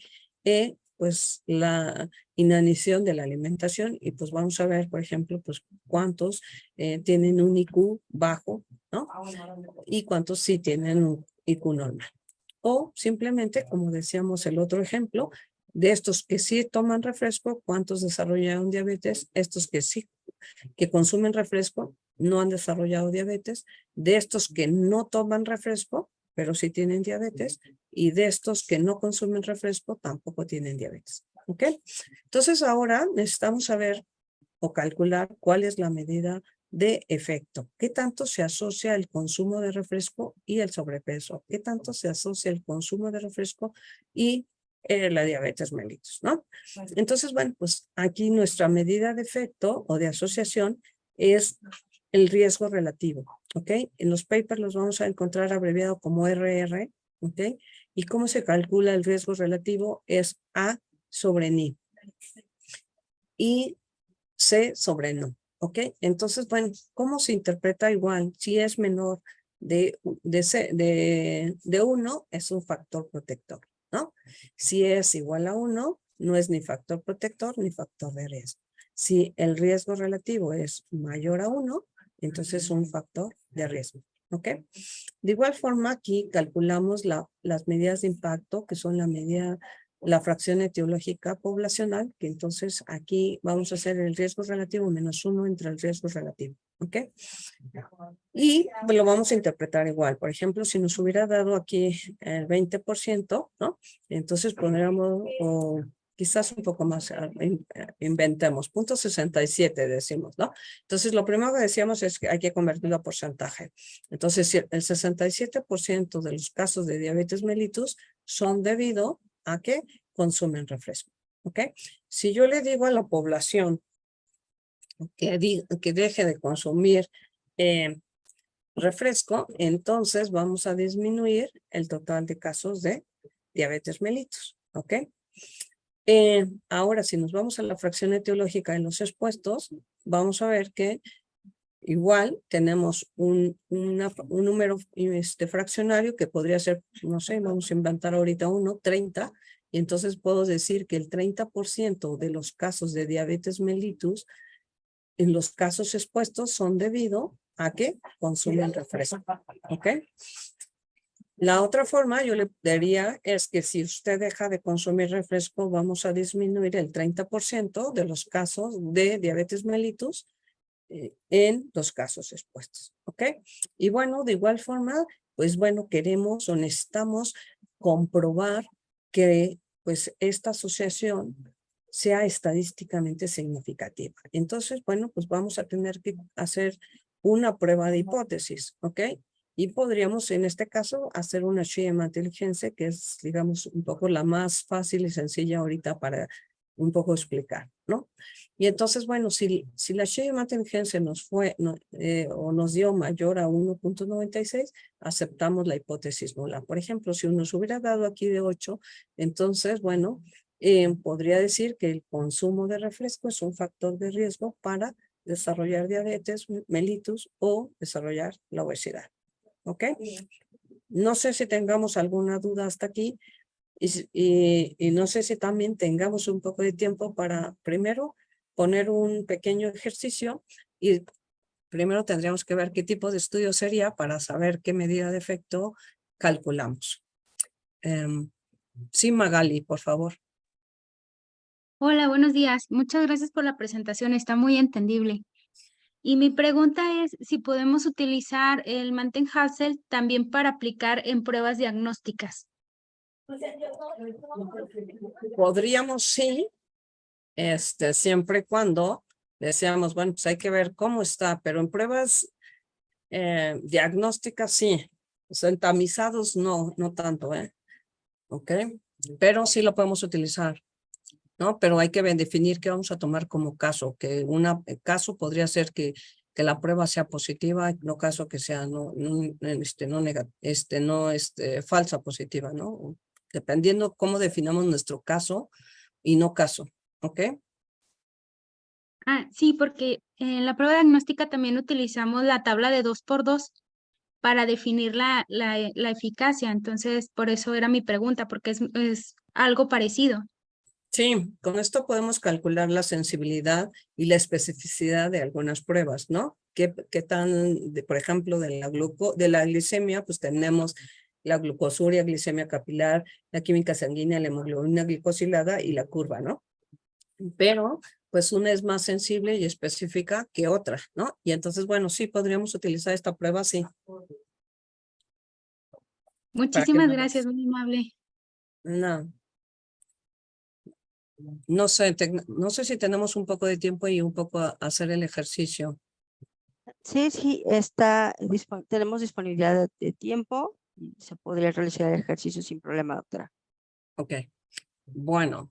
pues la inanición de la alimentación y pues vamos a ver, por ejemplo, pues cuántos tienen un IQ bajo, ¿no? Y cuántos sí tienen un IQ normal. O simplemente, como decíamos el otro ejemplo, de estos que sí toman refresco, ¿cuántos desarrollaron diabetes? Estos que sí, que consumen refresco, no han desarrollado diabetes. De estos que no toman refresco, pero sí tienen diabetes, y de estos que no consumen refresco tampoco tienen diabetes. ¿Ok? Entonces ahora necesitamos saber o calcular cuál es la medida de efecto. ¿Qué tanto se asocia el consumo de refresco y el sobrepeso? ¿Qué tanto se asocia el consumo de refresco y la diabetes mellitus, ¿no? Entonces, bueno, pues aquí nuestra medida de efecto o de asociación es el riesgo relativo, ¿ok? En los papers los vamos a encontrar abreviado como RR, ¿ok? Y cómo se calcula el riesgo relativo es A sobre N y C sobre no, ¿ok? Entonces, bueno, ¿cómo se interpreta igual? Si es menor de 1, es un factor protector, ¿no? Si es igual a 1, no es ni factor protector ni factor de riesgo. Si el riesgo relativo es mayor a 1, entonces es un factor de riesgo, ¿ok? De igual forma, aquí calculamos las medidas de impacto, que son la fracción etiológica poblacional, que entonces aquí vamos a hacer el riesgo relativo menos 1 entre el riesgo relativo, ¿ok? Y lo vamos a interpretar igual. Por ejemplo, si nos hubiera dado aquí el 20%, ¿no? Entonces pondríamos, o quizás un poco más, inventemos, 0.67 decimos, ¿no? Entonces lo primero que decíamos es que hay que convertirlo a porcentaje. Entonces, si el 67% de los casos de diabetes mellitus son debido a que consumen refresco, ¿ok? Si yo le digo a la población que deje de consumir refresco, entonces vamos a disminuir el total de casos de diabetes mellitus, ¿ok? Ahora, si nos vamos a la fracción etiológica en los expuestos, vamos a ver que igual tenemos un número fraccionario que podría ser, no sé, vamos a inventar ahorita 30, y entonces puedo decir que el 30% de los casos de diabetes mellitus en los casos expuestos son debido a que consumen refresco, ¿ok? La otra forma yo le diría es que si usted deja de consumir refresco, vamos a disminuir el 30% de los casos de diabetes mellitus en los casos expuestos, ¿ok? Y bueno, de igual forma, pues bueno, queremos o necesitamos comprobar que pues esta asociación sea estadísticamente significativa. Entonces, bueno, pues vamos a tener que hacer una prueba de hipótesis, ¿ok? Y podríamos en este caso hacer una Schema Intelligence, que es, digamos, un poco la más fácil y sencilla ahorita para un poco explicar, ¿no? Y entonces, bueno, si la Schema Intelligence nos fue, o nos dio mayor a 1.96, aceptamos la hipótesis nula. Por ejemplo, si nos hubiera dado aquí de 8, entonces, bueno, podría decir que el consumo de refresco es un factor de riesgo para desarrollar diabetes mellitus o desarrollar la obesidad. ¿Ok? No sé si tengamos alguna duda hasta aquí y no sé si también tengamos un poco de tiempo para primero poner un pequeño ejercicio y primero tendríamos que ver qué tipo de estudio sería para saber qué medida de efecto calculamos. Sí, Magali, por favor. Hola, buenos días. Muchas gracias por la presentación, está muy entendible. Y mi pregunta es si podemos utilizar el Mantel-Hassel también para aplicar en pruebas diagnósticas. Podríamos sí, siempre y cuando decíamos, bueno, pues hay que ver cómo está, pero en pruebas diagnósticas sí, o sea, en tamizados no tanto, ¿ok? Pero sí lo podemos utilizar, ¿no? Pero hay que definir qué vamos a tomar como caso, que caso podría ser que la prueba sea positiva, no caso que sea falsa positiva, ¿no? Dependiendo cómo definamos nuestro caso y no caso, ¿ok? Sí, porque en la prueba diagnóstica también utilizamos la tabla de 2x2 para definir la eficacia. Entonces, por eso era mi pregunta, porque es algo parecido. Sí, con esto podemos calcular la sensibilidad y la especificidad de algunas pruebas, ¿no? ¿Qué tan, por ejemplo, de la glicemia, pues tenemos la glucosuria, glicemia capilar, la química sanguínea, la hemoglobina glicosilada y la curva, ¿no? Pero, pues una es más sensible y específica que otra, ¿no? Y entonces, bueno, sí podríamos utilizar esta prueba, sí. Muchísimas gracias, muy amable. No sé si tenemos un poco de tiempo y un poco a hacer el ejercicio. Sí, sí, tenemos disponibilidad de tiempo y se podría realizar el ejercicio sin problema, doctora. Ok. Bueno,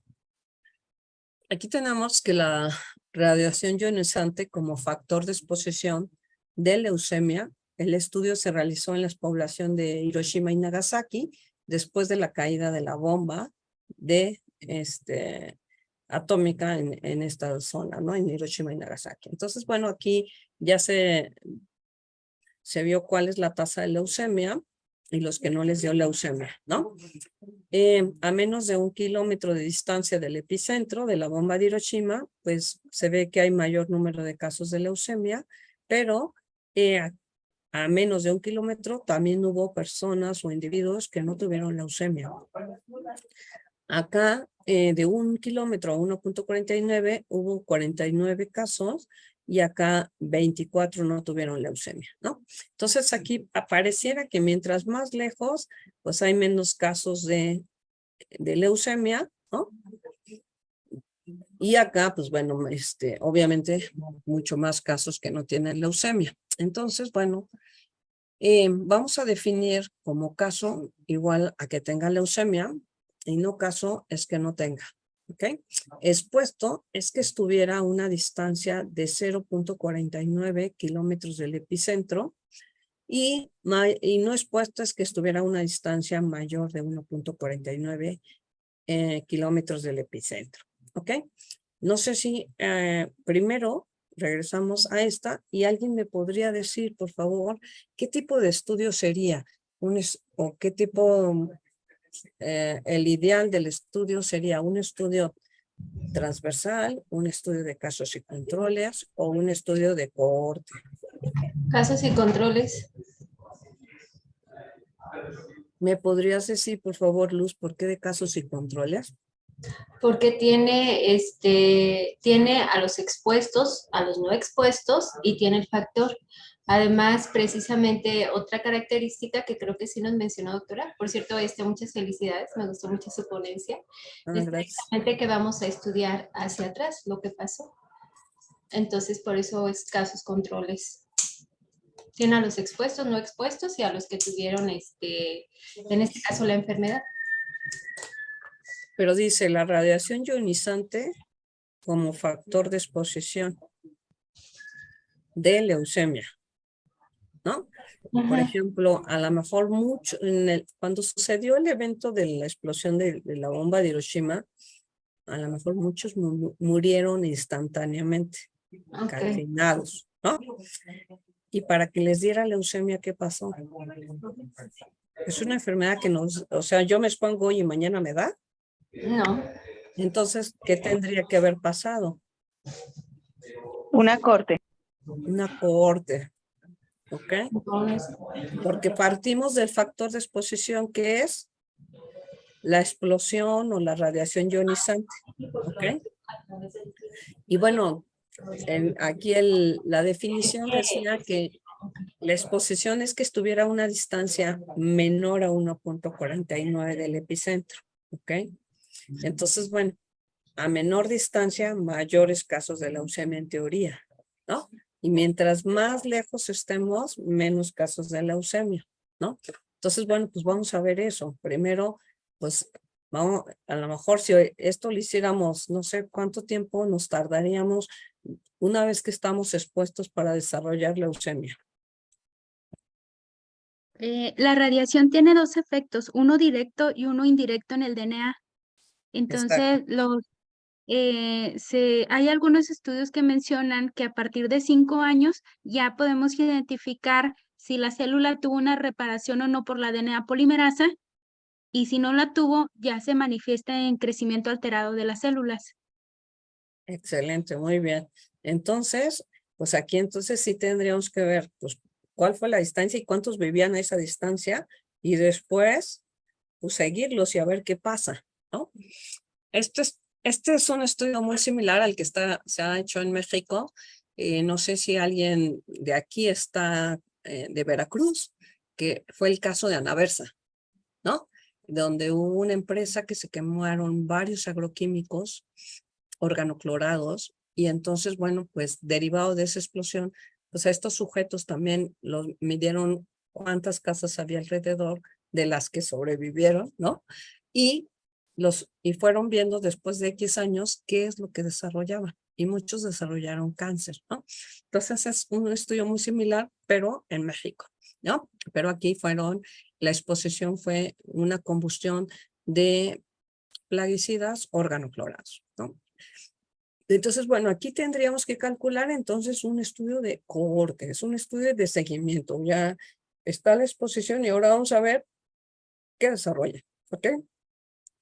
aquí tenemos que la radiación ionizante como factor de exposición de leucemia, el estudio se realizó en la población de Hiroshima y Nagasaki después de la caída de la bomba de atómica en esta zona, ¿no? En Hiroshima y Nagasaki. Entonces, bueno, aquí ya se vio cuál es la tasa de leucemia y los que no les dio leucemia, ¿no? A menos de 1 kilómetro de distancia del epicentro de la bomba de Hiroshima, pues se ve que hay mayor número de casos de leucemia, pero a menos de 1 kilómetro también hubo personas o individuos que no tuvieron leucemia. Acá, de 1 kilómetro a 1.49 hubo 49 casos y acá 24 no tuvieron leucemia, ¿no? Entonces aquí apareciera que mientras más lejos, pues hay menos casos de leucemia, ¿no? Y acá, pues bueno, obviamente mucho más casos que no tienen leucemia. Entonces, bueno, vamos a definir como caso igual a que tenga leucemia y no caso es que no tenga, ¿ok? Expuesto es que estuviera a una distancia de 0.49 kilómetros del epicentro y no expuesto es que estuviera a una distancia mayor de 1.49 kilómetros del epicentro, ¿ok? No sé si primero regresamos a esta y alguien me podría decir, por favor, qué tipo de estudio sería o qué tipo, el ideal del estudio sería un estudio transversal, un estudio de casos y controles o un estudio de cohorte. Casos y controles. ¿Me podrías decir, por favor, Luz, por qué de casos y controles? Porque tiene a los expuestos, a los no expuestos y tiene el factor. Además, precisamente otra característica que creo que sí nos mencionó, doctora, por cierto, muchas felicidades, me gustó mucho su ponencia, es Gracias. precisamente que vamos a estudiar hacia atrás lo que pasó. Entonces, por eso es casos controles. Tiene a los expuestos, no expuestos y a los que tuvieron, en este caso, la enfermedad. Pero dice la radiación ionizante como factor de exposición de leucemia, ¿no? Por ejemplo, a lo mejor cuando sucedió el evento de la explosión de la bomba de Hiroshima, a lo mejor muchos murieron instantáneamente, calcinados, ¿no? Y para que les diera leucemia, ¿qué pasó? Es una enfermedad que o sea, yo me expongo hoy y mañana me da. No. Entonces, ¿qué tendría que haber pasado? Una corte. Una cohorte, ¿ok? Porque partimos del factor de exposición que es la explosión o la radiación ionizante, ¿ok? Y bueno, aquí la definición decía que la exposición es que estuviera a una distancia menor a 1.49 del epicentro, ¿ok? Entonces, bueno, a menor distancia, mayores casos de leucemia en teoría, ¿no? Y mientras más lejos estemos, menos casos de leucemia, ¿no? Entonces, bueno, pues vamos a ver eso. Primero, pues a lo mejor si esto lo hiciéramos, no sé cuánto tiempo nos tardaríamos una vez que estamos expuestos para desarrollar leucemia. La radiación tiene dos efectos, uno directo y uno indirecto en el DNA. Entonces, hay algunos estudios que mencionan que a partir de 5 años ya podemos identificar si la célula tuvo una reparación o no por la DNA polimerasa y si no la tuvo, ya se manifiesta en crecimiento alterado de las células. Excelente, muy bien. Entonces, pues aquí entonces sí tendríamos que ver, pues, cuál fue la distancia y cuántos vivían a esa distancia y después, pues, seguirlos y a ver qué pasa, ¿no? Este es un estudio muy similar al que se ha hecho en México. No sé si alguien de aquí está de Veracruz, que fue el caso de Anaversa, ¿no? Donde hubo una empresa que se quemaron varios agroquímicos organoclorados y entonces, bueno, pues derivado de esa explosión, pues a estos sujetos también los midieron cuántas casas había alrededor de las que sobrevivieron, ¿no? Y fueron viendo después de X años qué es lo que desarrollaban. Y muchos desarrollaron cáncer, ¿no? Entonces es un estudio muy similar, pero en México, ¿no? Pero aquí la exposición fue una combustión de plaguicidas organoclorados, ¿no? Entonces, bueno, aquí tendríamos que calcular entonces un estudio de cohorte, es un estudio de seguimiento. Ya está la exposición y ahora vamos a ver qué desarrolla, ¿ok?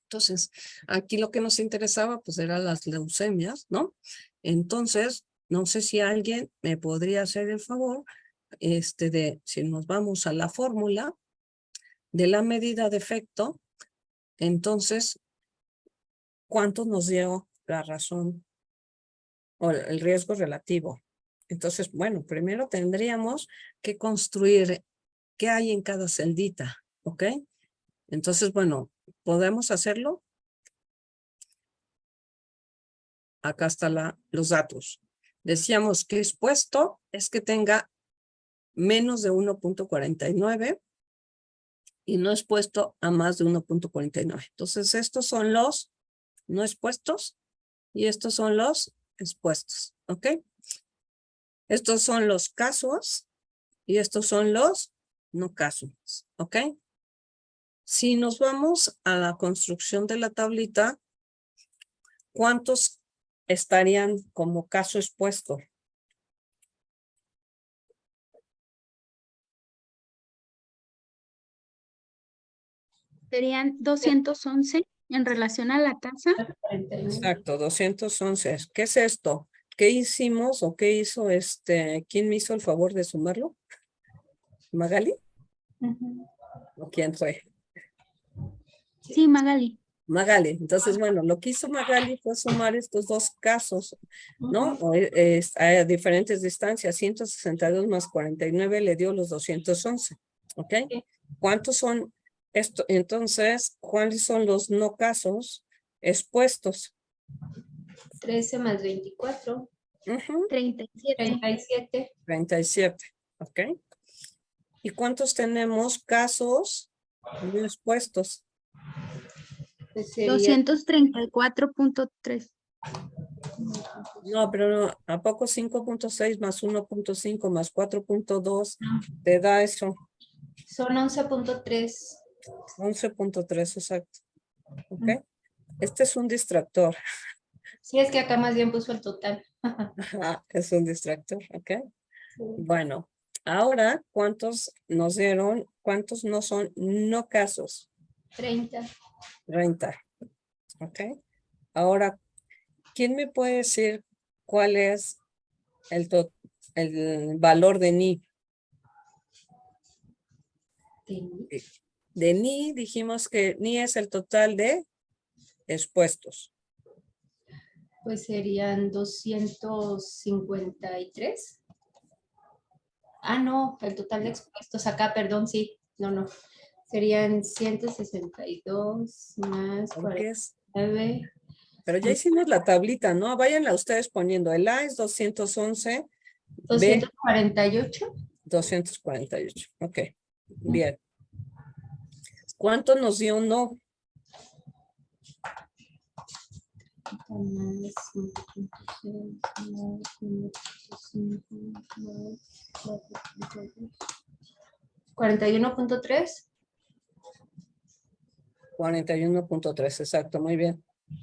Entonces, aquí lo que nos interesaba pues eran las leucemias, ¿no? Entonces, no sé si alguien me podría hacer el favor si nos vamos a la fórmula de la medida de efecto, entonces, ¿cuánto nos dio la razón o el riesgo relativo? Entonces, bueno, primero tendríamos que construir qué hay en cada celdita, ¿ok? Entonces, bueno, ¿podemos hacerlo? Acá están los datos. Decíamos que expuesto es que tenga menos de 1.49 y no expuesto a más de 1.49. Entonces, estos son los no expuestos y estos son los expuestos, ¿ok? Estos son los casos y estos son los no casos, ¿ok? Si nos vamos a la construcción de la tablita, ¿cuántos estarían como caso expuesto? Serían 211 en relación a la casa. 41. Exacto, 211. ¿Qué es esto? ¿Qué hicimos o qué hizo quién me hizo el favor de sumarlo? ¿Magali? Ujú. ¿O quién fue? Sí, Magali. Magali. Entonces, bueno, lo que hizo Magali fue sumar estos dos casos, ¿no? Ujú. A diferentes distancias. 162 más 49 le dio los 211. ¿Ok? Sí. ¿Cuántos son esto? Entonces, ¿cuáles son los no casos expuestos? 13 más 24, Ujú, 37. 37. 37. ¿Ok? ¿Y cuántos tenemos casos no expuestos? Pues sería 234.3. No, pero no, ¿a poco 5.6 más 1.5 más 4.2 te da eso? son 11.3. 11.3, exacto. ¿Ok? Este es un distractor. Sí, es que acá más bien puso el total. Ajá, es un distractor, ¿ok? Bueno, ahora, ¿cuántos nos dieron? ¿Cuántos no son no casos? 30. 30. ¿Ok? Ahora, ¿quién me puede decir cuál es el valor de ni? De ni dijimos que ni es el total de expuestos. Pues serían 253. Ah, no, el total de expuestos acá, perdón, sí. No. Serían 162 más ¿Por qué es? 49. Pero ya hicimos la tablita, ¿no? Váyanla ustedes poniendo. El A es 211, B 248. 248. Ok, bien. ¿Cuánto nos dio no? Más 5.6 más 1.5 más 4.2. 41.3. 41.3, exacto, muy bien.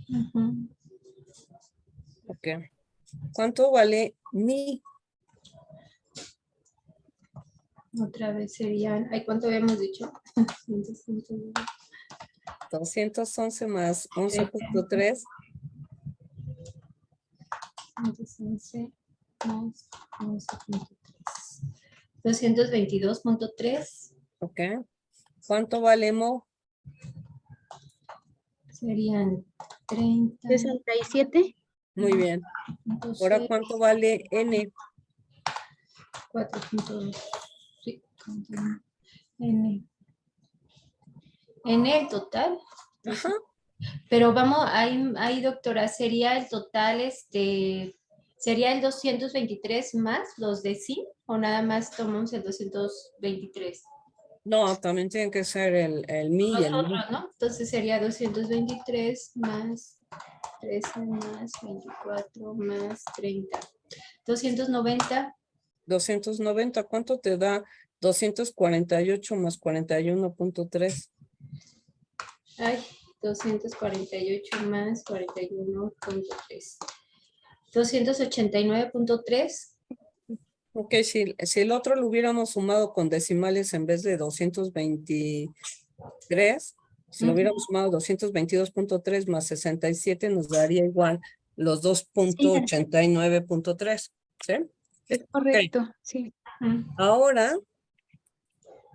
Ujú. Ok. ¿Cuánto vale ni? Otra vez serían, ay, ¿cuánto habíamos dicho? 211 más 11.3. 111 más 11.3. 222.3 Ok. ¿Cuánto vale mo? serían 30. 67. Muy bien. Ahora, ¿cuánto vale n? 4.2. Sí, N. N el total. Ajá. Pero vamos, ahí doctora, sería el total, ¿Sería el 223 más los de sí o nada más tomamos el 223? No, también tiene que ser el mi y el Nosotros, mi. ¿no? Entonces sería 223 más 13 más 24 más 30. 290. 290, ¿cuánto te da? 248 más 41.3. Ay, 248 más 41.3. 289.3. Ok, si el otro lo hubiéramos sumado con decimales en vez de 223, si lo hubiéramos sumado 222.3 más 67, nos daría igual los 2.89.3. ¿Sí? Es Ok, correcto, sí. ahora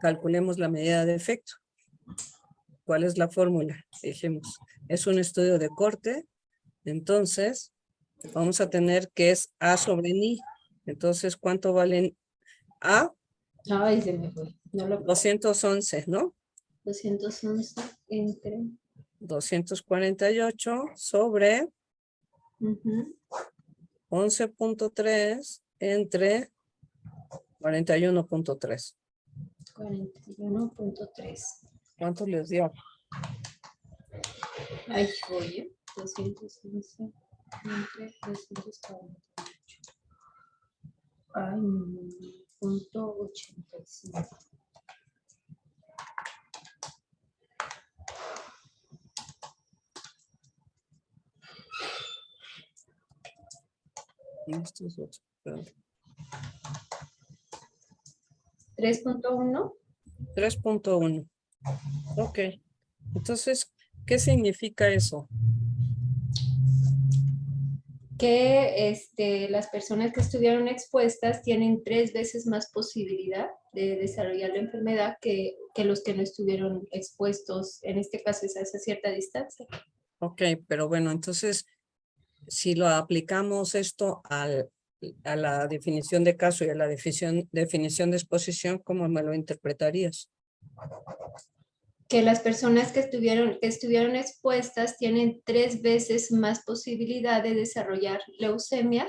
calculemos la medida de efecto. ¿Cuál es la fórmula? Dijimos, es un estudio de corte, entonces vamos a tener que es A sobre Ni. Entonces, ¿cuánto valen A? Ay, se me fue. No lo 211, ¿no? 211 entre 248 sobre ujú, 11.3 entre 41.3. 41.3. ¿Cuánto les dio? Ay, oye, 211 entre 248. Ay, punto 85. Esto es otro, perdón. 3.1. 3.1. Ok. Entonces, ¿qué significa eso? Que las personas que estuvieron expuestas tienen 3 veces más posibilidad de desarrollar la enfermedad que los que no estuvieron expuestos, en este caso es a esa cierta distancia. Ok, pero bueno, entonces, si lo aplicamos esto a la definición de caso y a la definición de exposición, ¿cómo me lo interpretarías? Que las personas que estuvieron expuestas tienen 3 veces más posibilidad de desarrollar leucemia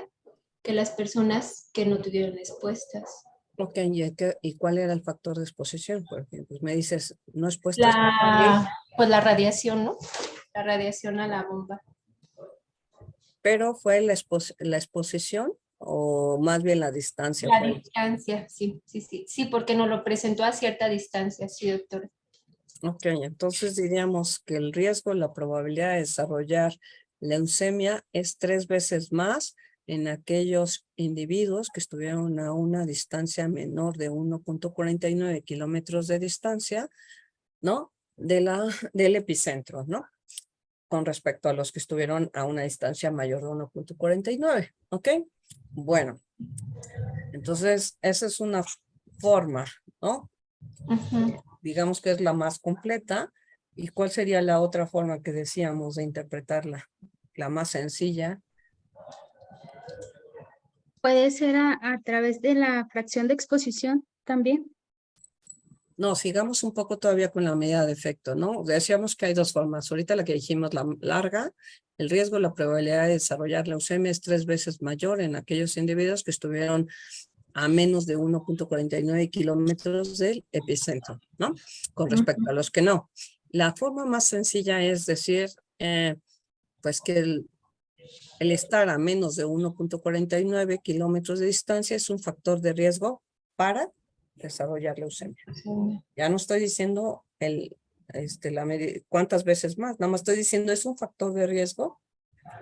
que las personas que no tuvieron expuestas. Ok, ¿y cuál era el factor de exposición? Porque pues me dices, no expuestas. Pues la radiación, ¿no? La radiación a la bomba. Pero fue la exposición o más bien la distancia. La Fue. distancia, sí, sí, sí. Sí, porque nos lo presentó a cierta distancia, sí, doctora. Ok, entonces diríamos que el riesgo, la probabilidad de desarrollar leucemia es 3 veces más en aquellos individuos que estuvieron a una distancia menor de 1.49 kilómetros de distancia, ¿no? Del epicentro, ¿no? Con respecto a los que estuvieron a una distancia mayor de 1.49, ¿ok? Bueno, entonces esa es una forma, ¿no? Digamos que es la más completa. ¿Y cuál sería la otra forma que decíamos de interpretarla? La más sencilla. Puede ser a través de la fracción de exposición también. No, sigamos un poco todavía con la medida de efecto, ¿no? Decíamos que hay dos formas. Ahorita la que dijimos, la larga, el riesgo, la probabilidad de desarrollar leucemia es 3 veces mayor en aquellos individuos que estuvieron a menos de 1.49 kilómetros del epicentro, ¿no? Con respecto a los que no. La forma más sencilla es decir, pues que el estar a menos de 1.49 kilómetros de distancia es un factor de riesgo para desarrollar leucemia. Ya no estoy diciendo cuántas veces más, nada más estoy diciendo es un factor de riesgo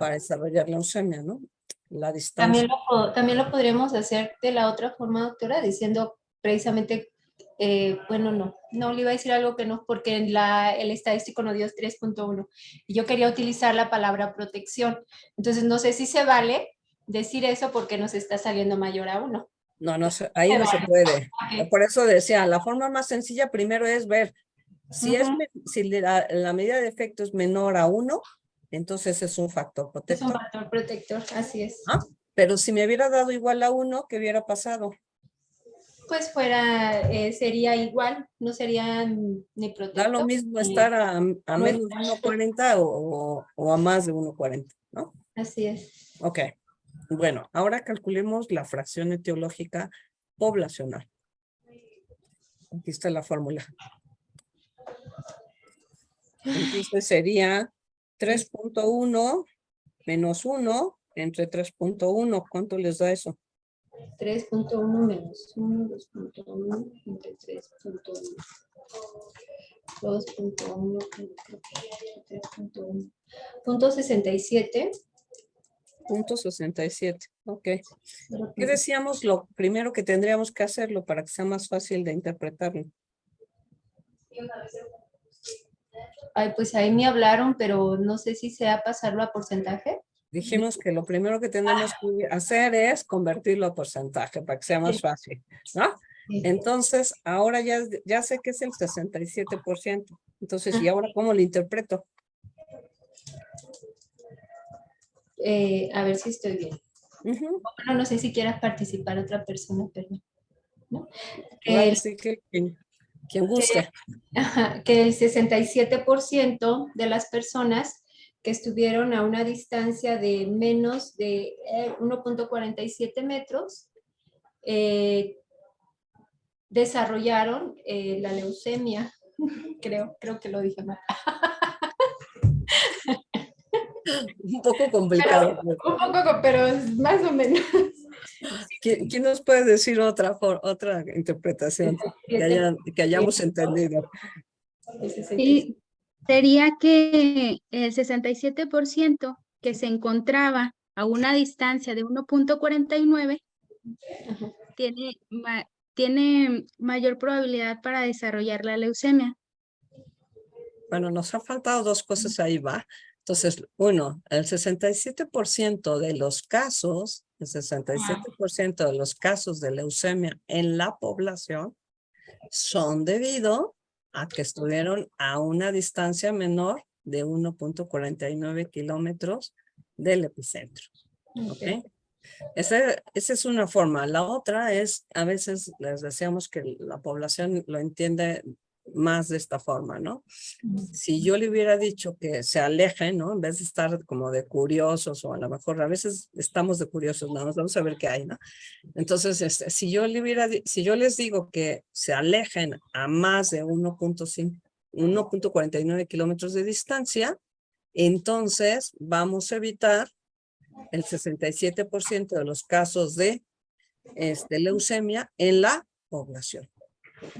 para desarrollar leucemia, ¿no? La distancia. También lo podríamos hacer de la otra forma, doctora, diciendo precisamente, bueno, no le iba a decir algo que no, porque el estadístico nos dio 3.1 y yo quería utilizar la palabra protección. Entonces, no sé si se vale decir eso porque nos está saliendo mayor a 1. No, ahí no se puede. Okay. Por eso decía, la forma más sencilla primero es ver si, si la medida de efecto es menor a 1, entonces es un factor Es un protector. factor protector, así es. ¿Ah? Pero si me hubiera dado igual a 1, ¿qué hubiera pasado? Pues sería igual, no sería ni protector. Da lo mismo ni, estar a no menos de 1.40 o a más de 1.40, ¿no? Así es. Ok. Bueno, ahora calculemos la fracción etiológica poblacional. Aquí está la fórmula. Entonces sería 3.1 menos 1 entre 3.1. ¿Cuánto les da eso? 3.1 menos 1, 2.1 entre 3.1. 2.1, 3.1. Punto 67. Punto 67. Ok. ¿Qué decíamos? Lo primero que tendríamos que hacerlo para que sea más fácil de interpretarlo. Ay, pues ahí me hablaron, pero no sé si sea pasarlo a porcentaje. Dijimos que lo primero que tenemos que hacer es convertirlo a porcentaje para que sea más fácil, ¿no? Sí. Entonces, ahora ya sé que es el 67%. Entonces, ¿y ahora cómo lo interpreto? A ver si estoy bien. Ujú. Bueno, no sé si quieras participar otra persona, perdón. ¿No? Ahora sí que quien guste. Que el 67% de las personas que estuvieron a una distancia de menos de 1.47 metros desarrollaron la leucemia. Creo que lo dije mal. Un poco complicado. Un poco, pero más o menos. ¿Quién nos puede decir otra interpretación que hayamos entendido? Sí, sería que el 67% que se encontraba a una distancia de 1.49 tiene mayor probabilidad para desarrollar la leucemia. Bueno, nos han faltado dos cosas ahí, ¿va? Entonces, uno, el 67% de los casos, el 67% de los casos de leucemia en la población son debido a que estuvieron a una distancia menor de 1.49 kilómetros del epicentro. ¿Ok? Esa es una forma. La otra es, a veces les decíamos que la población lo entiende más de esta forma, ¿no? Si yo le hubiera dicho que se alejen, ¿no? En vez de estar como de curiosos, o a lo mejor a veces estamos de curiosos, ¿no? Vamos a ver qué hay, ¿no? Entonces, si yo les digo que se alejen a más de 1.49 kilómetros de distancia, entonces vamos a evitar el 67% de los casos de leucemia en la población.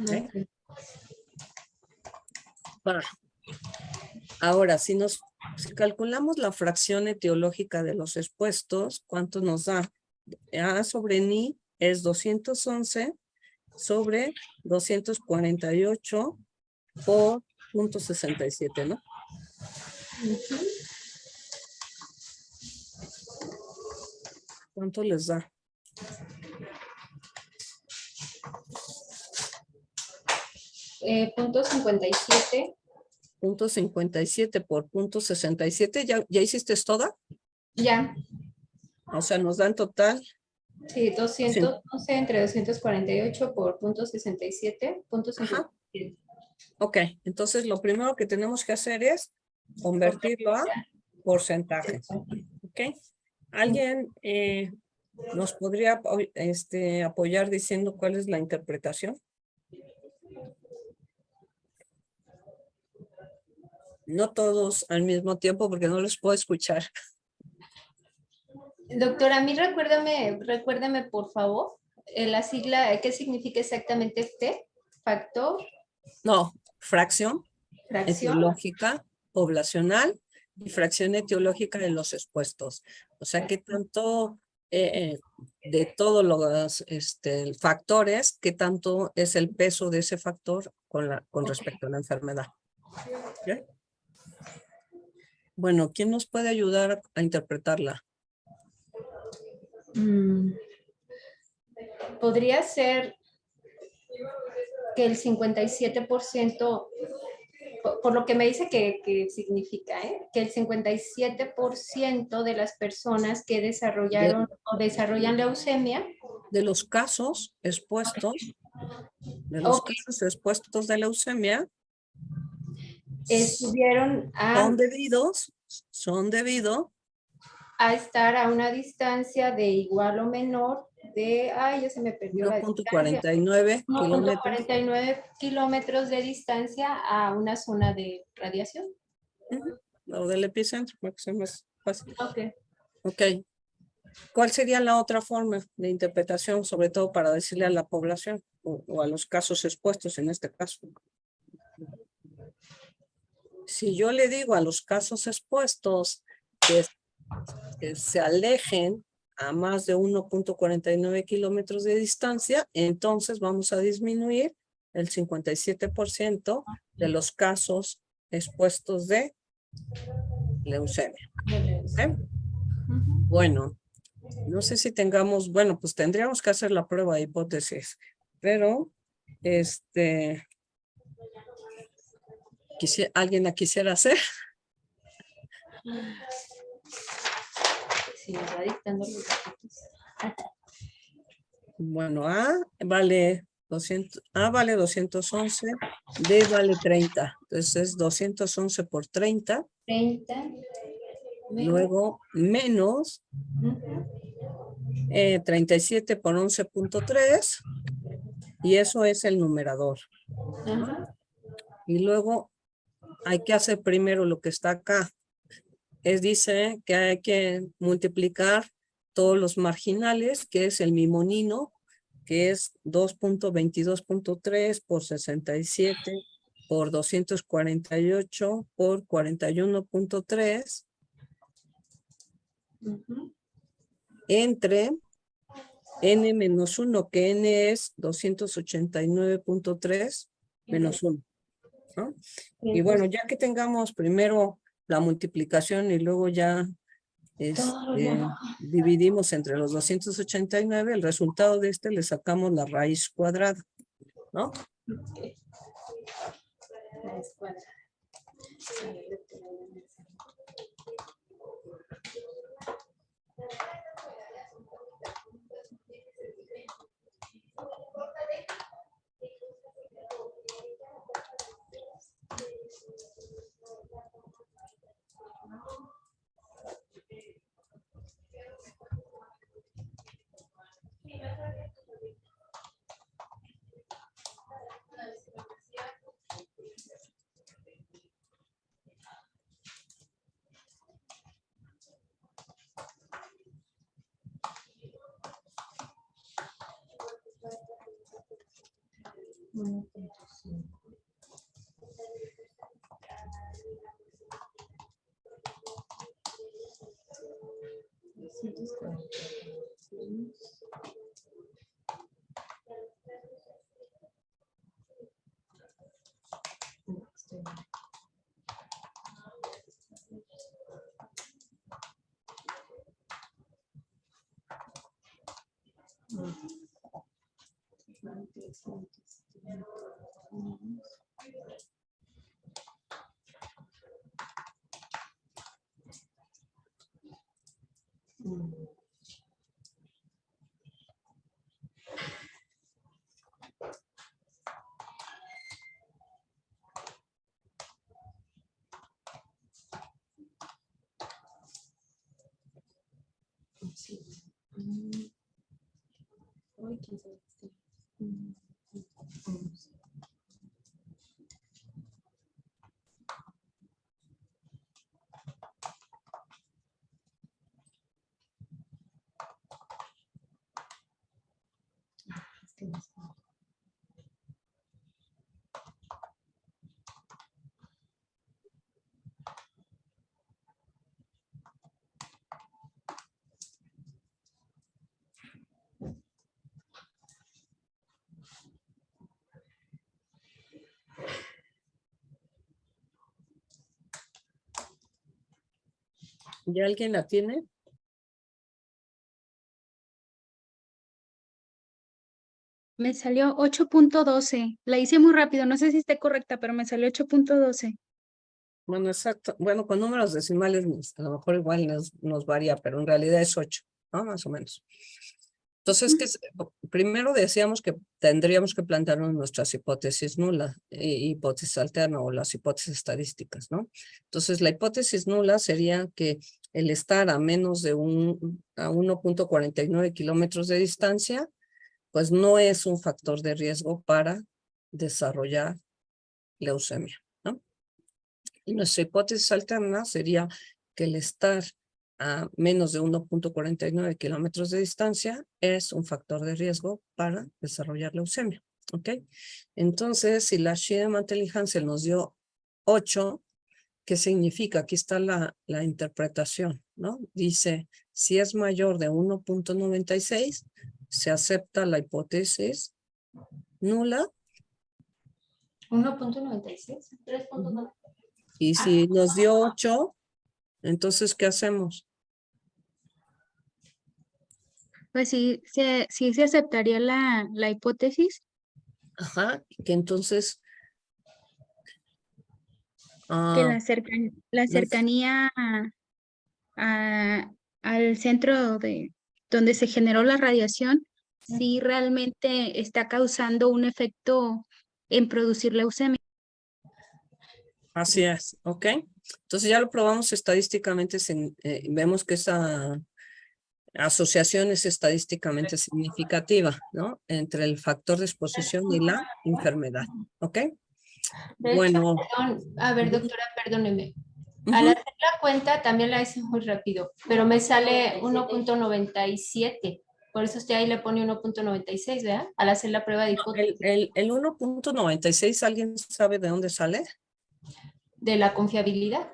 ¿Okay? Ahora, si calculamos la fracción etiológica de los expuestos, ¿cuánto nos da? A sobre Ni es 211 sobre 248 por 0.67, ¿no? ¿Cuánto les da? Punto 57. 0.57 por 0.67. ¿Ya hiciste toda? Ya. O sea, nos da en total. Sí, 211 entre 248 por punto 67, punto 57. Ok, entonces lo primero que tenemos que hacer es convertirlo a porcentajes. Ok, ¿alguien nos podría apoyar diciendo cuál es la interpretación? No todos al mismo tiempo porque no los puedo escuchar. Doctora, a mí recuérdame por favor, la sigla, ¿qué significa exactamente T? Factor, No, fracción fracción. etiológica poblacional y fracción etiológica de los expuestos. O sea, ¿qué tanto de todos los factores, qué tanto es el peso de ese factor con respecto a la enfermedad? ¿Okay? Bueno, ¿quién nos puede ayudar a interpretarla? Podría ser que el 57%, por lo que me dice que significa, que el 57% de las personas que desarrollaron o desarrollan leucemia. De los casos expuestos, de leucemia, Estuvieron son debido a estar a una distancia de igual o menor de, ay, ya se me perdió la distancia. 1.49 kilómetros. 1.49 kilómetros de distancia a una zona de radiación. O del epicentro, para que sea más fácil. Ok. Ok. ¿Cuál sería la otra forma de interpretación, sobre todo para decirle a la población o a los casos expuestos en este caso? Si yo le digo a los casos expuestos que se alejen a más de 1.49 kilómetros de distancia, entonces vamos a disminuir el 57% de los casos expuestos de leucemia. ¿Eh? Bueno, no sé si tengamos, bueno, pues tendríamos que hacer la prueba de hipótesis, pero ¿alguien la quisiera hacer? Si nos va dictando los datos. Bueno, A vale 200, A vale 211, D vale 30. Entonces es 211 por 30. 30. Luego menos 37 por 11.3. Y eso es el numerador. Ajá. Y luego hay que hacer primero lo que está acá. Dice que hay que multiplicar todos los marginales, que es el mimonino, que es 2.22.3 por 67 por 248 por 41.3 entre n menos 1, que n es 289.3 menos 1. ¿No? Y bueno, ya que tengamos primero la multiplicación y luego ya dividimos entre los 289, el resultado de le sacamos la raíz cuadrada, ¿no? Raíz cuadrada. ¿Ya alguien la tiene? Me salió 8.12. La hice muy rápido, no sé si esté correcta, pero me salió 8.12. Bueno, exacto. Bueno, con números decimales a lo mejor igual nos varía, pero en realidad es 8, ¿no? Más o menos. Entonces, primero decíamos que tendríamos que plantearnos nuestras hipótesis nulas, hipótesis alterna o las hipótesis estadísticas, ¿no? Entonces, la hipótesis nula sería que el estar a menos de 1.49 kilómetros de distancia, pues no es un factor de riesgo para desarrollar leucemia, ¿no? Y nuestra hipótesis alterna sería que el estar a menos de 1.49 kilómetros de distancia es un factor de riesgo para desarrollar leucemia, ¿ok? Entonces, si la Schiedemann-Mantel y Hansel nos dio 8, ¿qué significa? Aquí está la interpretación, ¿no? Dice, si es mayor de 1.96, se acepta la hipótesis nula. 1.96, 3.9. Y si nos dio 8, entonces, ¿qué hacemos? Pues sí, sí se aceptaría la hipótesis. Ajá, que entonces... Que ah, la nos- cercanía al centro donde se generó la radiación, sí realmente está causando un efecto en producir leucemia. Así es, ¿ok? Entonces ya lo probamos estadísticamente, vemos que esa asociación es estadísticamente significativa, ¿no? Entre el factor de exposición y la enfermedad, ¿ok? De Bueno. hecho, perdón, a ver, doctora, perdóneme. Al Ujú. hacer la cuenta también la hice muy rápido, pero me sale 1.97. Por eso usted ahí le pone 1.96, ¿verdad? Al hacer la prueba de hipótesis El 1.96, ¿alguien sabe de dónde sale? de la confiabilidad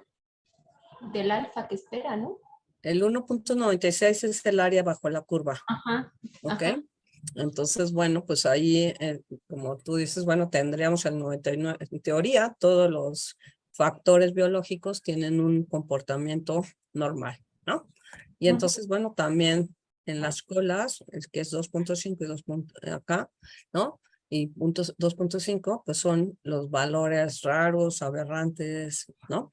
del alfa que espera, ¿no? El 1.96 es el área bajo la curva, Ajá. ¿ok? Ajá. Entonces, bueno, pues ahí, como tú dices, bueno, tendríamos el 99, en teoría, todos los factores biológicos tienen un comportamiento normal, ¿no? Y entonces, bueno, también en las colas, que es 2.5 y 2 acá, ¿no? Y 2.5, pues son los valores raros, aberrantes, ¿no?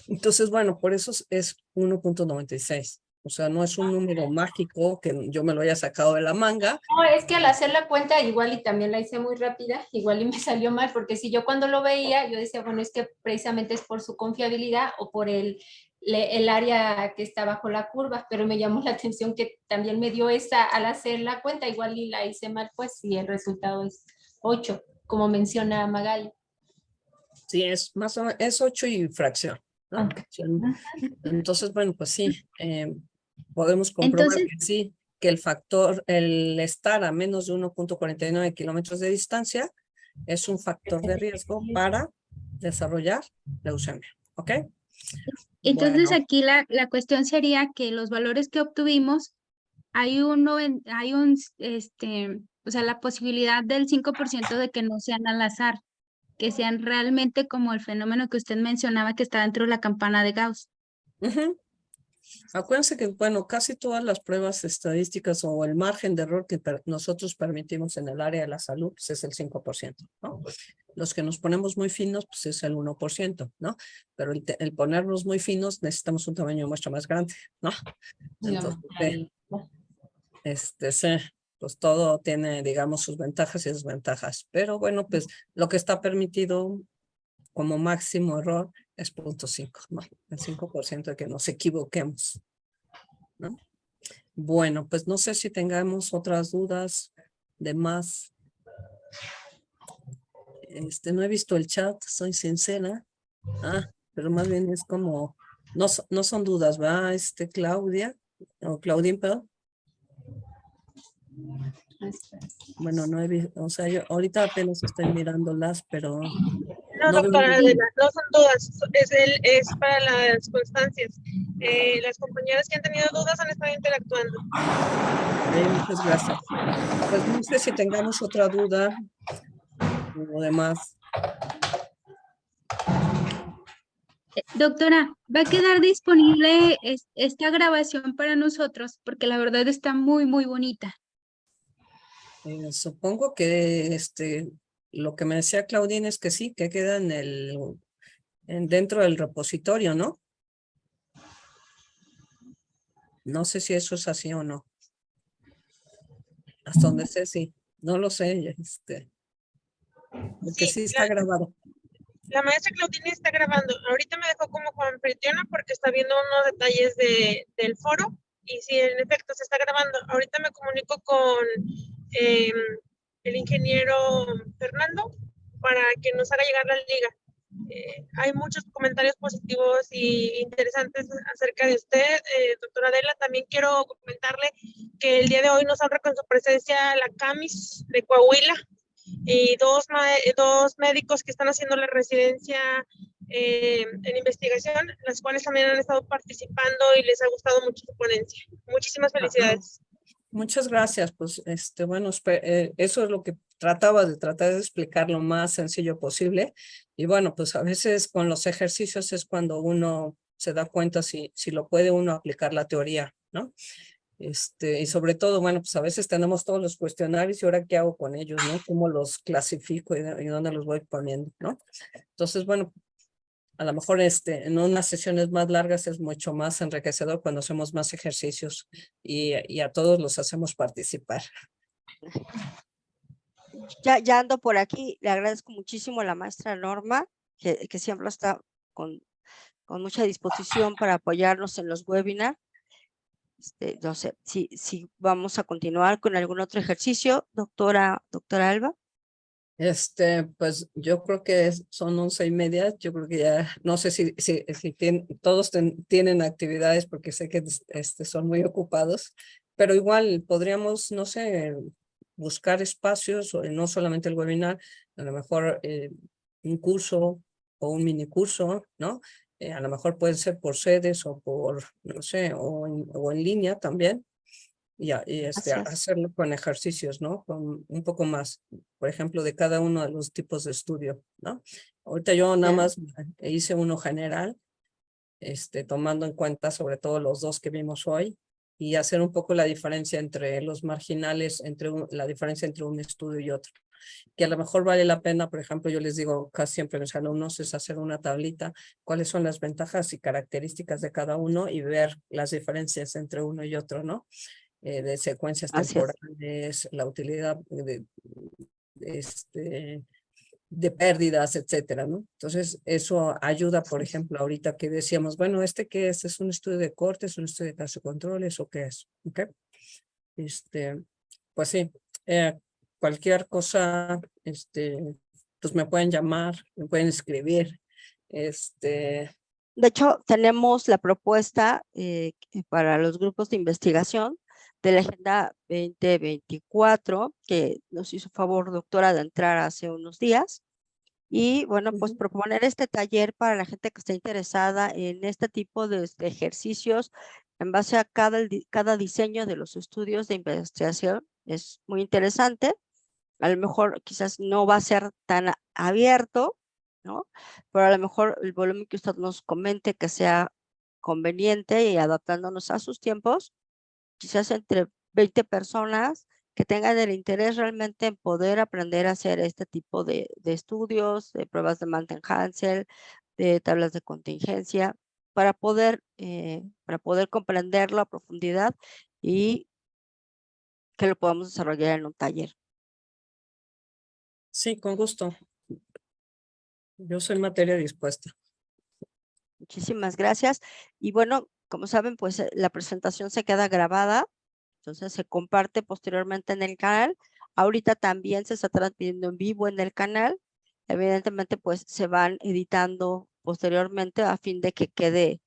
Entonces, bueno, por eso es 1.96. O sea, no es un número mágico que yo me lo haya sacado de la manga. No, es que al hacer la cuenta igual y también la hice muy rápida, igual y me salió mal, porque si yo cuando lo veía, yo decía, bueno, es que precisamente es por su confiabilidad o por el área que está bajo la curva, pero me llamó la atención que también me dio esa al hacer la cuenta, igual y la hice mal, pues, y el resultado es 8, como menciona Magali. Sí, es más o menos, es 8 y fracción, ¿no? Okay. Entonces, bueno, pues sí, podemos comprobar Entonces, que sí, que el factor, el estar a menos de 1.49 kilómetros de distancia es un factor de riesgo para desarrollar leucemia, ¿ok? entonces Bueno, aquí la cuestión sería que los valores que obtuvimos, o sea, la posibilidad del 5% de que no sean al azar, que sean realmente como el fenómeno que usted mencionaba que está dentro de la campana de Gauss. ujú. Acuérdense que, bueno, casi todas las pruebas estadísticas o el margen de error que nosotros permitimos en el área de la salud pues es el 5%, ¿no? Los que nos ponemos muy finos, pues es el 1%, ¿no? Pero el ponernos muy finos necesitamos un tamaño de muestra más grande, ¿no? Entonces, sí, pues todo tiene, digamos, sus ventajas y desventajas. Pero bueno, pues lo que está permitido como máximo error es 0.5, ¿no? El 5% de que nos equivoquemos, ¿no? Bueno, pues no sé si tengamos otras dudas de más. No he visto el chat, soy sincera. Pero más bien es como, no son dudas, ¿va? Claudia, o Claudine, perdón. Bueno, no he visto, o sea, yo ahorita apenas estoy mirándolas, pero No, no veo doctora, ningún- no son dudas, es para las constancias. Las compañeras que han tenido dudas han estado interactuando. muchas gracias. Pues no sé si tengamos otra duda o demás. Doctora, ¿va a quedar disponible esta grabación para nosotros? Porque la verdad está muy, muy bonita. Supongo que lo que me decía Claudine es que sí, que queda dentro del repositorio, ¿no? No sé si eso es así o no. Hasta donde sé, sí. No lo sé, porque Sí, sí está grabado. La maestra Claudine está grabando. Ahorita me dejó como anfitriona porque está viendo unos detalles del foro. Y sí, en efecto, se está grabando. Ahorita me comunico con el ingeniero Fernando para que nos haga llegar la liga. Hay muchos comentarios positivos y interesantes acerca de usted, doctora Adela. También quiero comentarle que el día de hoy nos honra con su presencia la CAMIS de Coahuila y dos médicos que están haciendo la residencia en investigación, las cuales también han estado participando y les ha gustado mucho su ponencia. Muchísimas felicidades. Muchas gracias. Pues, bueno, eso es lo que tratar de explicar lo más sencillo posible. Y bueno, pues a veces con los ejercicios es cuando uno se da cuenta si lo puede uno aplicar la teoría, ¿no? Y sobre todo, bueno, pues a veces tenemos todos los cuestionarios y ahora qué hago con ellos, ¿no? ¿Cómo los clasifico y dónde los voy poniendo, ¿no? Entonces, bueno, a lo mejor en unas sesiones más largas es mucho más enriquecedor cuando hacemos más ejercicios y a todos los hacemos participar. Ya ando por aquí. Le agradezco muchísimo a la maestra Norma, que siempre está con mucha disposición para apoyarnos en los webinars. No sé si vamos a continuar con algún otro ejercicio, doctora Alba. Pues yo creo que son 11:30. Yo creo que ya, no sé si todos tienen actividades porque sé que son muy ocupados, pero igual podríamos, no sé, buscar espacios, o no solamente el webinar, a lo mejor un curso o un mini curso, ¿no? A lo mejor puede ser por sedes o por, no sé, o en línea también. Y Así es. hacerlo con ejercicios, ¿no? Con un poco más, por ejemplo, de cada uno de los tipos de estudio, ¿no? Ahorita yo nada Bien. más hice uno general, tomando en cuenta sobre todo los dos que vimos hoy, y hacer un poco la diferencia entre los marginales, la diferencia entre un estudio y otro. Que a lo mejor vale la pena, por ejemplo, yo les digo casi siempre a mis alumnos, es hacer una tablita, cuáles son las ventajas y características de cada uno y ver las diferencias entre uno y otro, ¿no? De secuencias Así es. temporales, la utilidad de pérdidas, etcétera, ¿no? Entonces, eso ayuda, por ejemplo, ahorita que decíamos, bueno, ¿qué es? ¿Es un estudio de corte? ¿Es un estudio de caso de controles? ¿O qué es? ¿Ok? Pues sí, cualquier cosa, pues me pueden llamar, me pueden escribir, De hecho, tenemos la propuesta para los grupos de investigación de la Agenda 2024, que nos hizo favor, doctora, de entrar hace unos días. Y bueno, pues proponer este taller para la gente que está interesada en este tipo de ejercicios en base a cada diseño de los estudios de investigación. Es muy interesante. A lo mejor quizás no va a ser tan abierto, ¿no? Pero a lo mejor el volumen que usted nos comente que sea conveniente y adaptándonos a sus tiempos, quizás entre 20 personas que tengan el interés realmente en poder aprender a hacer este tipo de estudios, de pruebas de Mantel-Hansel, de tablas de contingencia, para poder comprenderlo a profundidad y que lo podamos desarrollar en un taller. sí, con gusto. Yo soy materia dispuesta. Muchísimas gracias. Y bueno, como saben, pues la presentación se queda grabada, entonces se comparte posteriormente en el canal. Ahorita también se está transmitiendo en vivo en el canal. Evidentemente, pues se van editando posteriormente a fin de que quede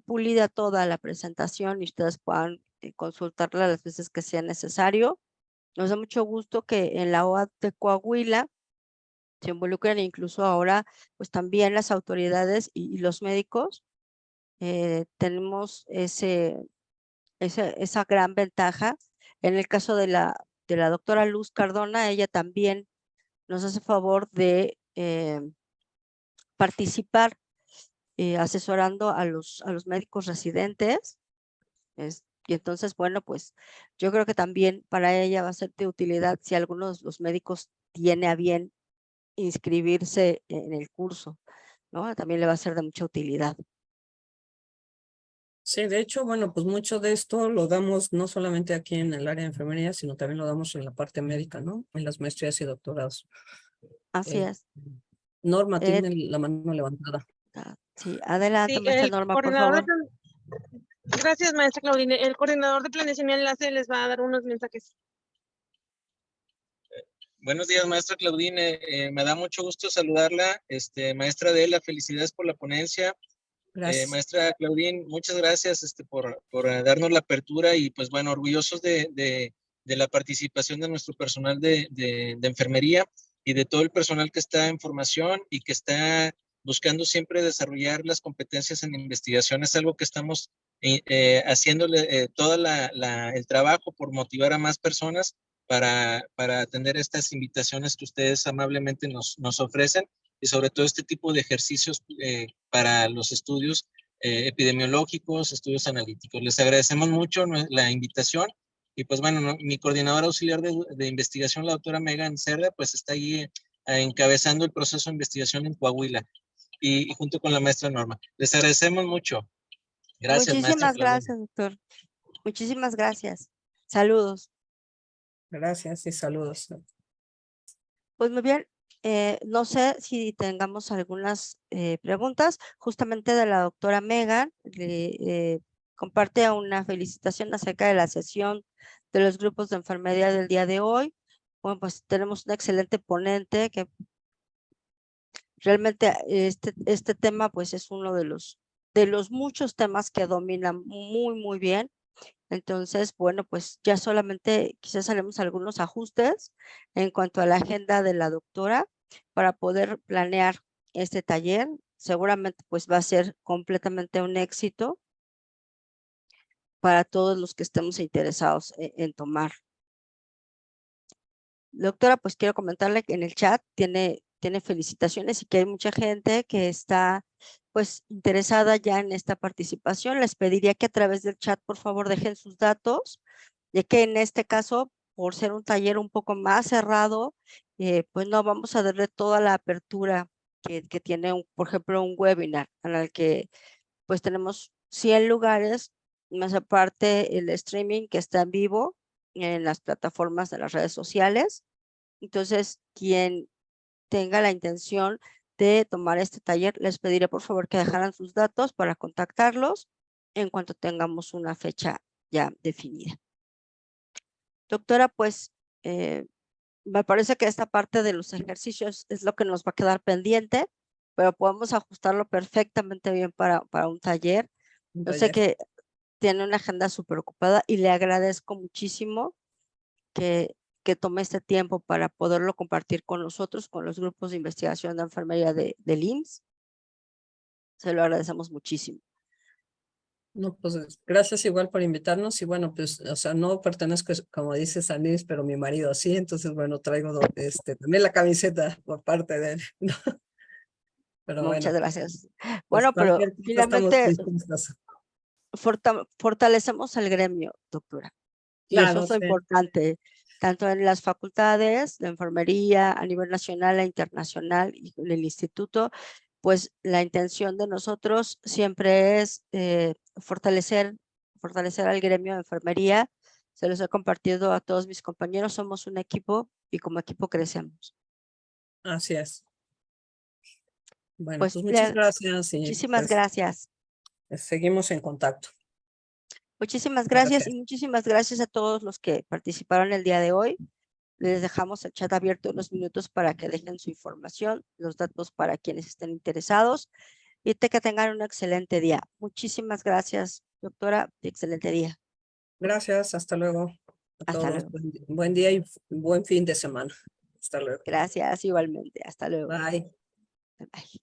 pulida toda la presentación y ustedes puedan consultarla las veces que sea necesario. Nos da mucho gusto que en la OAT de Coahuila se involucren incluso ahora, pues también las autoridades y los médicos. Tenemos esa gran ventaja. En el caso de la doctora Luz Cardona, ella también nos hace favor de participar asesorando a los médicos residentes. Y entonces, bueno, pues yo creo que también para ella va a ser de utilidad si algunos de los médicos tiene a bien inscribirse en el curso, ¿no? También le va a ser de mucha utilidad. Sí, de hecho, bueno, pues mucho de esto lo damos no solamente aquí en el área de enfermería, sino también lo damos en la parte médica, ¿no? En las maestrías y doctorados. Así es. Norma Eh, tiene la mano levantada. Sí, adelante, Sí, maestra el Norma, por coordinador de favor. Gracias, maestra Claudine. El coordinador de planeación y enlace les va a dar unos mensajes. Buenos días, maestra Claudine. Me da mucho gusto saludarla. Maestra Adela, felicidades por la ponencia. Gracias. Maestra Claudine, muchas gracias por darnos la apertura y pues bueno, orgullosos de la participación de nuestro personal de enfermería y de todo el personal que está en formación y que está buscando siempre desarrollar las competencias en investigación. Es algo que estamos haciéndole todo el trabajo por motivar a más personas para atender estas invitaciones que ustedes amablemente nos ofrecen y sobre todo este tipo de ejercicios para los estudios epidemiológicos, estudios analíticos. Les agradecemos mucho la invitación y pues bueno, mi coordinadora auxiliar de investigación, la doctora Megan Cerda, pues está ahí encabezando el proceso de investigación en Coahuila y junto con la maestra Norma. Les agradecemos mucho. Gracias, maestra Muchísimas Claudia. gracias, doctor. Muchísimas gracias. Saludos. Gracias y saludos. Pues muy bien, no sé si tengamos algunas preguntas justamente de la doctora Megan. Comparte una felicitación acerca de la sesión de los grupos de enfermería del día de hoy. Bueno, pues tenemos un excelente ponente que realmente este tema pues es uno de los muchos temas que domina muy bien. Entonces, bueno, pues ya solamente quizás haremos algunos ajustes en cuanto a la agenda de la doctora para poder planear este taller. Seguramente pues va a ser completamente un éxito para todos los que estemos interesados en tomar. Doctora, pues quiero comentarle que en el chat tiene felicitaciones y que hay mucha gente que está pues interesada ya en esta participación. Les pediría que a través del chat por favor dejen sus datos, ya que en este caso, por ser un taller un poco más cerrado, pues no vamos a darle toda la apertura que tiene, por ejemplo, un webinar en el que pues tenemos 100 lugares, más aparte el streaming que está en vivo en las plataformas de las redes sociales. Entonces, quien tenga la intención de tomar este taller, les pediré por favor que dejaran sus datos para contactarlos en cuanto tengamos una fecha ya definida. Doctora, pues me parece que esta parte de los ejercicios es lo que nos va a quedar pendiente, pero podemos ajustarlo perfectamente bien para un taller. Yo sé que tiene una agenda súper ocupada y le agradezco muchísimo que tome este tiempo para poderlo compartir con nosotros, con los grupos de investigación de enfermería del IMSS. Se lo agradecemos muchísimo. No, pues gracias igual por invitarnos y bueno, pues, o sea, no pertenezco, como dices, al IMSS, pero mi marido sí, entonces bueno, traigo también la camiseta por parte de él, ¿no? Pero Muchas bueno, gracias. pues Bueno, pero cualquier cosa estamos finalmente dispuestos. fortalecemos el gremio, doctora. Y eso Claro, es lo sí. importante, tanto en las facultades de enfermería a nivel nacional e internacional y en el instituto, pues la intención de nosotros siempre es fortalecer al gremio de enfermería. Se los he compartido a todos mis compañeros, somos un equipo y como equipo crecemos. Así es. Bueno, Pues pues muchas gracias y muchísimas pues gracias. seguimos en contacto. Muchísimas gracias y Gracias. muchísimas gracias a todos los que participaron el día de hoy. Les dejamos el chat abierto unos minutos para que dejen su información, los datos para quienes estén interesados y que tengan un excelente día. Muchísimas gracias, doctora, y excelente día. Gracias, hasta luego a Hasta todos. luego. Buen día y buen fin de semana. Hasta luego. Gracias igualmente. Hasta luego. Bye. Bye.